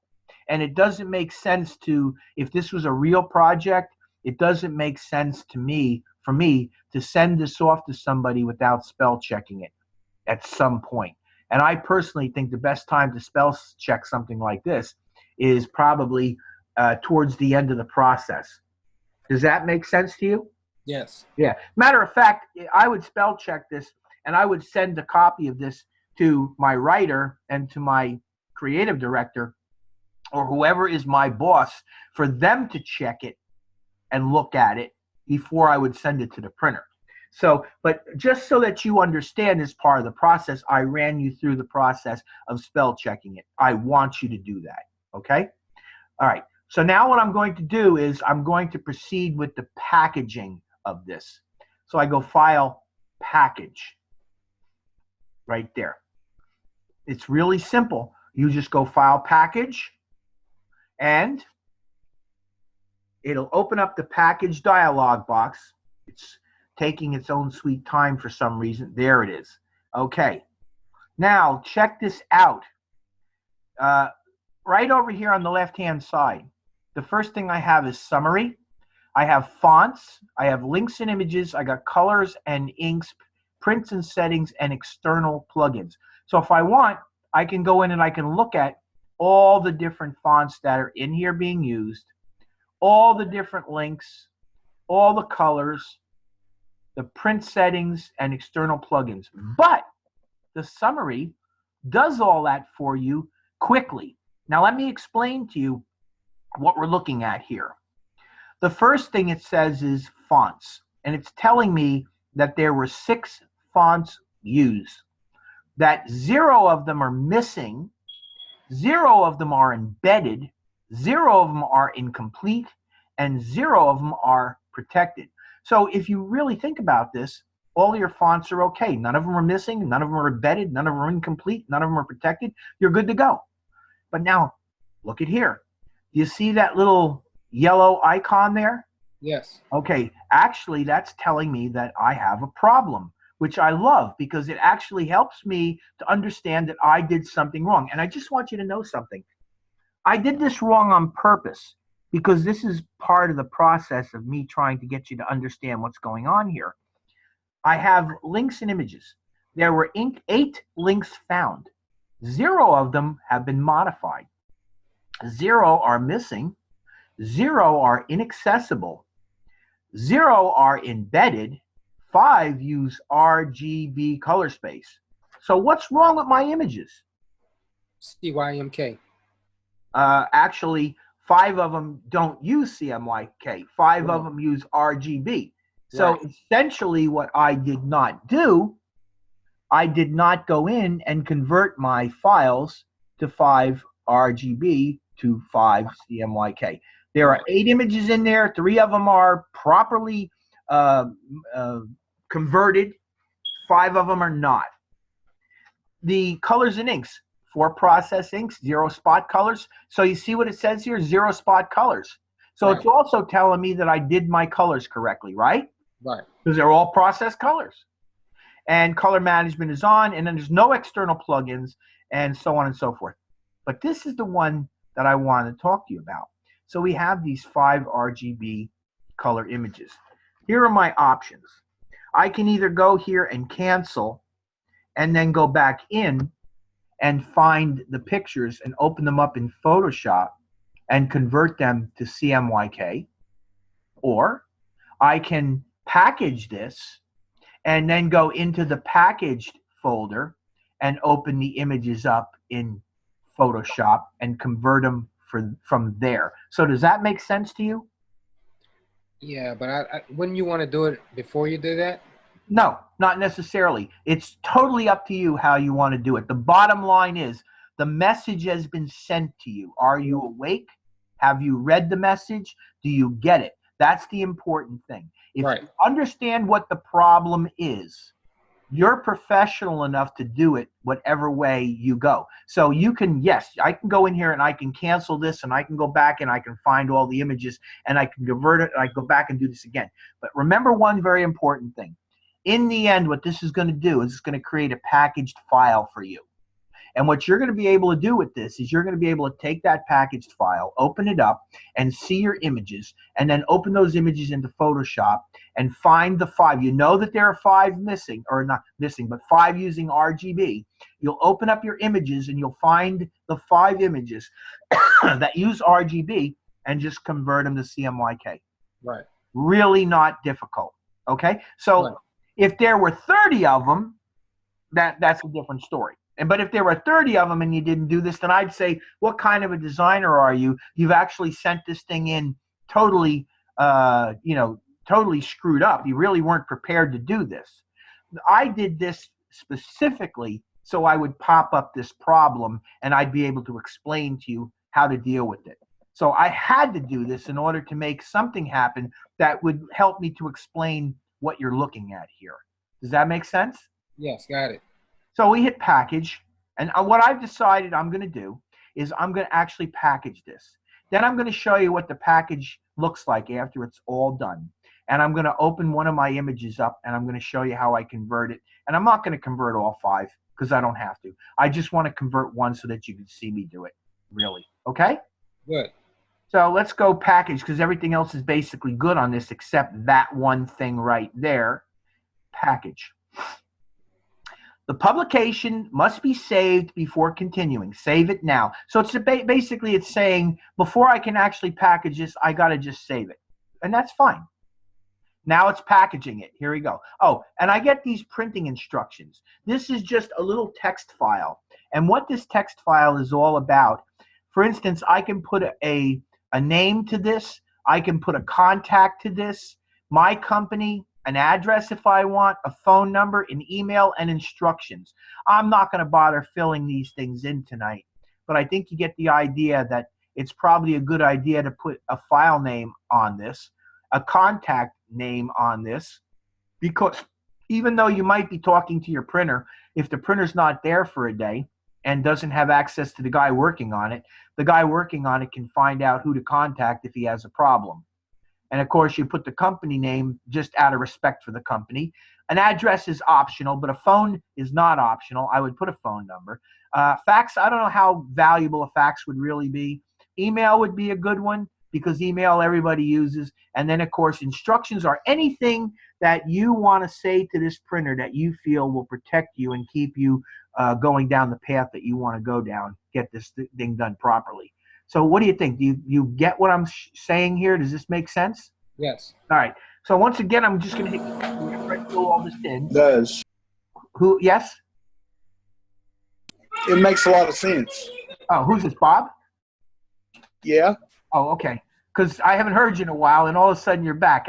And it doesn't make sense to, if this was a real project, it doesn't make sense to me, for me, to send this off to somebody without spell checking it at some point. And I personally think the best time to spell check something like this is probably towards the end of the process. Does that make sense to you? Yes. Yeah. Matter of fact, I would spell check this, and I would send a copy of this to my writer and to my creative director or whoever is my boss for them to check it and look at it before I would send it to the printer. So, but just so that you understand this part of the process, I ran you through the process of spell checking it. I want you to do that, okay? All right, so now what I'm going to do is I'm going to proceed with the packaging of this. So I go File, Package, right there. It's really simple. You just go File, Package, and it'll open up the package dialog box. It's taking its own sweet time for some reason. There it is. Okay. Now, check this out. Right over here on the left-hand side, the first thing I have is summary. I have fonts, I have links and images, I got colors and inks, prints and settings, and external plugins. So if I want, I can go in and I can look at all the different fonts that are in here being used, all the different links, all the colors, the print settings, and external plugins. But the summary does all that for you quickly. Now let me explain to you what we're looking at here. The first thing it says is fonts, and it's telling me that there were 6 fonts used, that 0 of them are missing, 0 of them are embedded, 0 of them are incomplete, and 0 of them are protected. So if you really think about this, all your fonts are okay. None of them are missing, none of them are embedded, none of them are incomplete, none of them are protected. You're good to go. But now, look at here. You see that little yellow icon there? Yes. Okay, actually that's telling me that I have a problem, which I love because it actually helps me to understand that I did something wrong. And I just want you to know something. I did this wrong on purpose because this is part of the process of me trying to get you to understand what's going on here. I have links and images. There were 8 links found. 0 of them have been modified. 0 are missing. 0 are inaccessible. 0 are embedded. 5 use RGB color space. So what's wrong with my images? CYMK. Actually, 5 of them don't use CMYK. 5 Right. of them use RGB. So Right. essentially what I did not do, I did not go in and convert my files to 5 RGB to 5 CMYK. There are 8 images in there. 3 of them are properly converted. 5 of them are not. The colors and inks, 4 process inks, 0 spot colors. So you see what it says here, 0 spot colors. So Right. it's also telling me that I did my colors correctly, right? Right. Because they're all processed colors. And color management is on, and then there's no external plugins, and so on and so forth. But this is the one that I want to talk to you about. So we have these 5 RGB color images. Here are my options. I can either go here and cancel and then go back in and find the pictures and open them up in Photoshop and convert them to CMYK, or I can package this and then go into the packaged folder and open the images up in Photoshop and convert them from there. So does that make sense to you? Yeah, but I wouldn't you want to do it before you do that? No, not necessarily. It's totally up to you how you want to do it. The bottom line is the message has been sent to you. Are you awake? Have you read the message? Do you get it? That's the important thing. If Right. you understand what the problem is, you're professional enough to do it whatever way you go. So you can, yes, I can go in here and I can cancel this and I can go back and I can find all the images and I can convert it and I can go back and do this again. But remember one very important thing. In the end, what this is going to do is it's going to create a packaged file for you. And what you're going to be able to do with this is you're going to be able to take that packaged file, open it up, and see your images, and then open those images into Photoshop and find the 5. You know that there are 5 missing, or not missing, but 5 using RGB. You'll open up your images and you'll find the 5 images that use RGB and just convert them to CMYK. Right. Really not difficult. Okay? So Right. if there were 30 of them, that's a different story. But if there were 30 of them and you didn't do this, then I'd say, what kind of a designer are you? You've actually sent this thing in totally, totally screwed up. You really weren't prepared to do this. I did this specifically so I would pop up this problem and I'd be able to explain to you how to deal with it. So I had to do this in order to make something happen that would help me to explain what you're looking at here. Does that make sense? Yes, got it. So we hit package, and what I've decided I'm going to do is I'm going to actually package this. Then I'm going to show you what the package looks like after it's all done. And I'm going to open one of my images up, and I'm going to show you how I convert it. And I'm not going to convert all 5. because I don't have to. I just want to convert one so that you can see me do it, really. Okay? Good. So let's go package, because everything else is basically good on this except that one thing right there. Package. The publication must be saved before continuing. Save it now. So it's basically it's saying before I can actually package this, I got to just save it. And that's fine. Now it's packaging it. Here we go. Oh, and I get these printing instructions. This is just a little text file. And what this text file is all about, for instance, I can put a name to this. I can put a contact to this, my company, an address if I want, a phone number, an email, and instructions. I'm not going to bother filling these things in tonight, but I think you get the idea that it's probably a good idea to put a file name on this, a contact name on this, because even though you might be talking to your printer, if the printer's not there for a day and doesn't have access to the guy working on it, the guy working on it can find out who to contact if he has a problem. And of course, you put the company name just out of respect for the company. An address is optional, but a phone is not optional. I would put a phone number. Fax, I don't know how valuable a fax would really be. Email would be a good one because email everybody uses. And then, of course, instructions are anything that you want to say to this printer that you feel will protect you and keep you going down the path that you want to go down, get this thing done properly. So what do you think? Do you get what I'm saying here? Does this make sense? Yes. All right. So once again, I'm just going to fill all this in. Does. Who? Yes? It makes a lot of sense. Oh, who's this, Bob? Yeah. Oh, okay. Because I haven't heard you in a while, and all of a sudden you're back.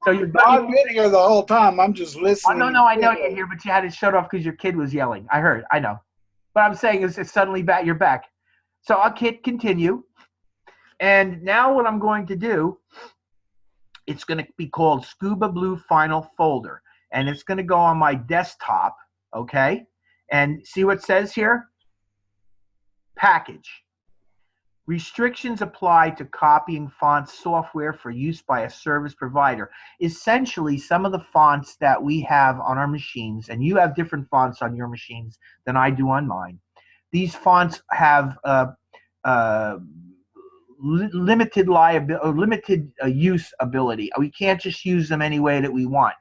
So you're I've been here the whole time. I'm just listening. Oh, no, I know you're here, but you had it shut off because your kid was yelling. I heard. I know. But I'm saying is it's suddenly back. You're back. So I'll hit continue. And now what I'm going to do, it's going to be called Scuba Blue Final Folder. And it's going to go on my desktop, okay? And see what it says here? Package. Restrictions apply to copying font software for use by a service provider. Essentially, some of the fonts that we have on our machines, and you have different fonts on your machines than I do on mine. These fonts have limited use ability. We can't just use them any way that we want.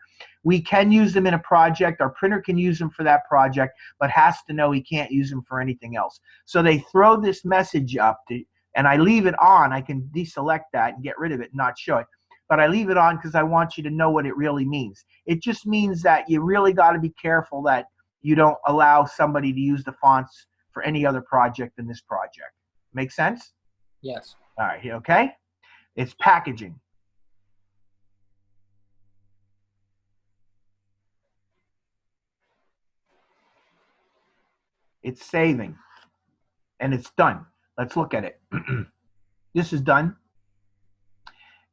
We can use them in a project. Our printer can use them for that project, but has to know we can't use them for anything else. So they throw this message up, and I leave it on. I can deselect that and get rid of it and not show it. But I leave it on because I want you to know what it really means. It just means that you really got to be careful that you don't allow somebody to use the fonts for any other project than this project. Make sense? Yes. All right, okay? It's packaging. It's saving. And it's done. Let's look at it. This is done.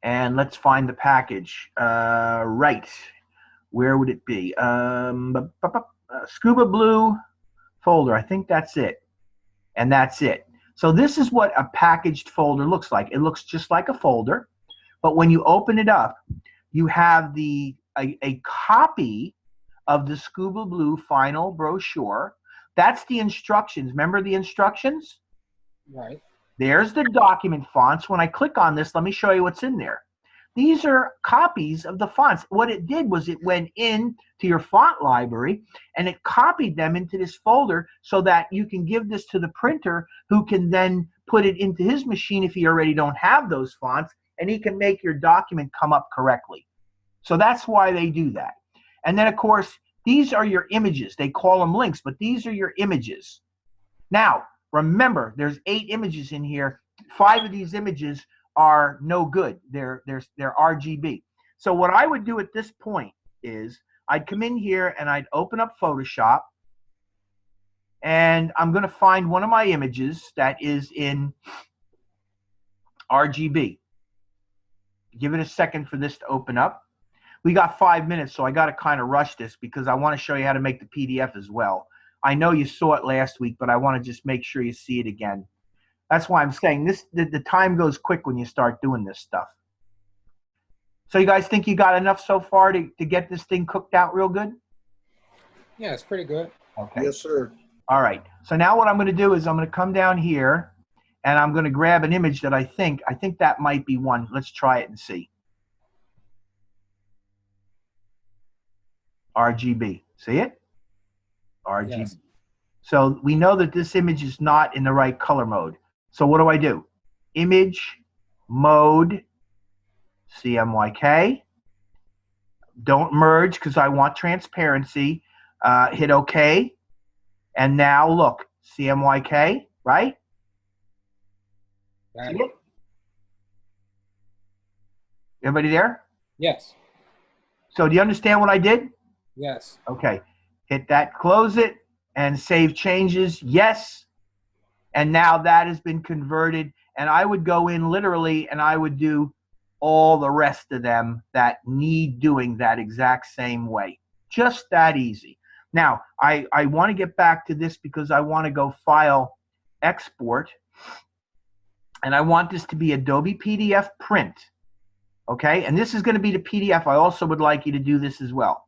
And let's find the package. Right. Where would it be? Scuba Blue folder. I think that's it. And that's it. So this is what a packaged folder looks like. It looks just like a folder, but when you open it up, you have a copy of the Scuba Blue final brochure. That's the instructions. Remember the instructions? Right. There's the document fonts. When I click on this, let me show you what's in there. These are copies of the fonts. What it did was it went in to your font library and it copied them into this folder so that you can give this to the printer who can then put it into his machine if he already don't have those fonts, and he can make your document come up correctly. So that's why they do that. And then, of course, these are your images. They call them links, but these are your images. Now, remember, there's 8 images in here. 5 of these images are no good. They're RGB. So what I would do at this point is I'd come in here and I'd open up Photoshop, and I'm going to find one of my images that is in RGB. Give it a second for this to open up. We got 5 minutes, so I got to kind of rush this because I want to show you how to make the PDF as well. I know you saw it last week, but I want to just make sure you see it again. That's why I'm saying this. The time goes quick when you start doing this stuff. So you guys think you got enough so far to get this thing cooked out real good? Yeah, it's pretty good. Okay. Yes, sir. All right. So now what I'm going to do is I'm going to come down here and I'm going to grab an image that I think that might be one. Let's try it and see. RGB. See it? RGB. Yes. So we know that this image is not in the right color mode. So what do? Image, mode, CMYK. Don't merge because I want transparency. Hit OK. And now look, CMYK, right? Got See it. it? Everybody there? Yes. So do you understand what I did? Yes. Okay. Hit that, close it, and save changes. Yes. And now that has been converted. And I would go in literally and I would do all the rest of them that need doing that exact same way. Just that easy. Now, I want to get back to this because I want to go File, Export. And I want this to be Adobe PDF print. Okay, and this is going to be the PDF. I also would like you to do this as well.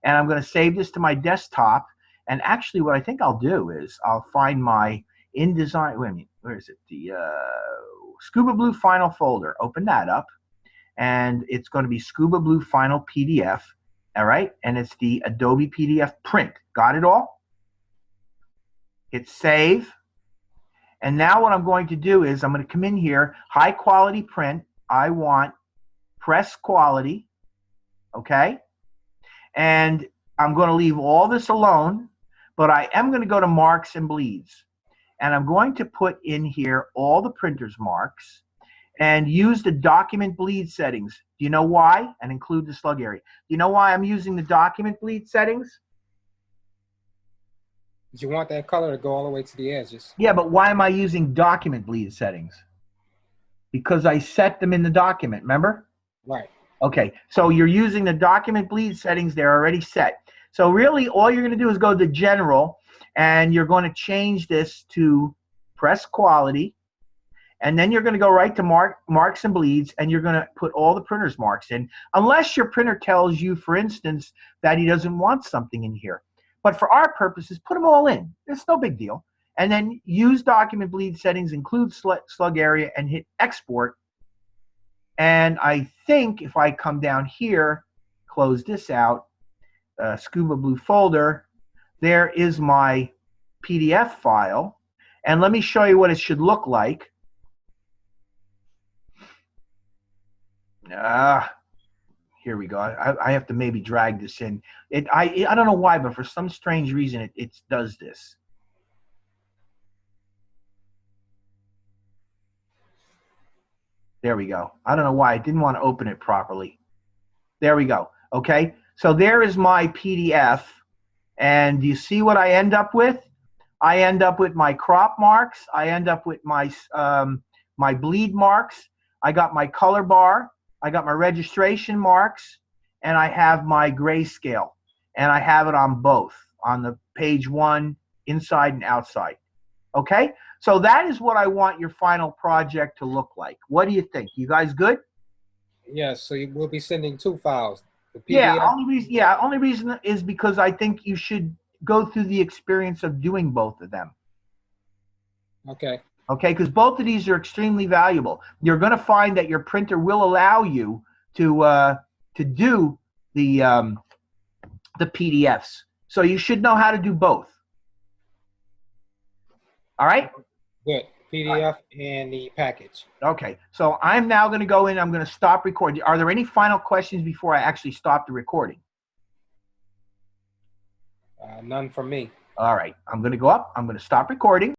And I'm going to save this to my desktop. And actually what I think I'll do is I'll find my InDesign, wait a minute, where is it? The Scuba Blue Final folder. Open that up. And it's going to be Scuba Blue Final PDF. All right, and it's the Adobe PDF print. Got it all? Hit save. And now what I'm going to do is I'm going to come in here, high quality print. I want press quality, okay? And I'm going to leave all this alone, but I am going to go to marks and bleeds. And I'm going to put in here all the printer's marks and use the document bleed settings. Do you know why? And include the slug area. Do you know why I'm using the document bleed settings? You want that color to go all the way to the edges. Yeah, but why am I using document bleed settings? Because I set them in the document, remember? Right. Okay, so you're using the document bleed settings. They're already set. So really all you're going to do is go to general and you're going to change this to press quality. And then you're going to go right to marks and bleeds and you're going to put all the printer's marks in. Unless your printer tells you, for instance, that he doesn't want something in here. But for our purposes, put them all in. It's no big deal. And then use document bleed settings, include slug area, and hit export. And I think if I come down here, close this out, Scuba Blue folder, there is my PDF file. And let me show you what it should look like. Here we go. I have to maybe drag this in. I don't know why, but for some strange reason, it does this. There we go. I don't know why. I didn't want to open it properly. There we go. Okay. So there is my PDF. And do you see what I end up with? I end up with my crop marks. I end up with my, my bleed marks. I got my color bar. I got my registration marks. And I have my grayscale. And I have it on both, on the page one, inside and outside. Okay? So that is what I want your final project to look like. What do you think? You guys good? Yes, so you will be sending two files. The PDF. Yeah, only reason is because I think you should go through the experience of doing both of them. Okay. Okay, because both of these are extremely valuable. You're going to find that your printer will allow you to do the PDFs. So you should know how to do both. All right? Good. PDF and the package. Okay, so I'm now going to go in. I'm going to stop recording. Are there any final questions before I actually stop the recording? None from me. All right, I'm going to go up. I'm going to stop recording.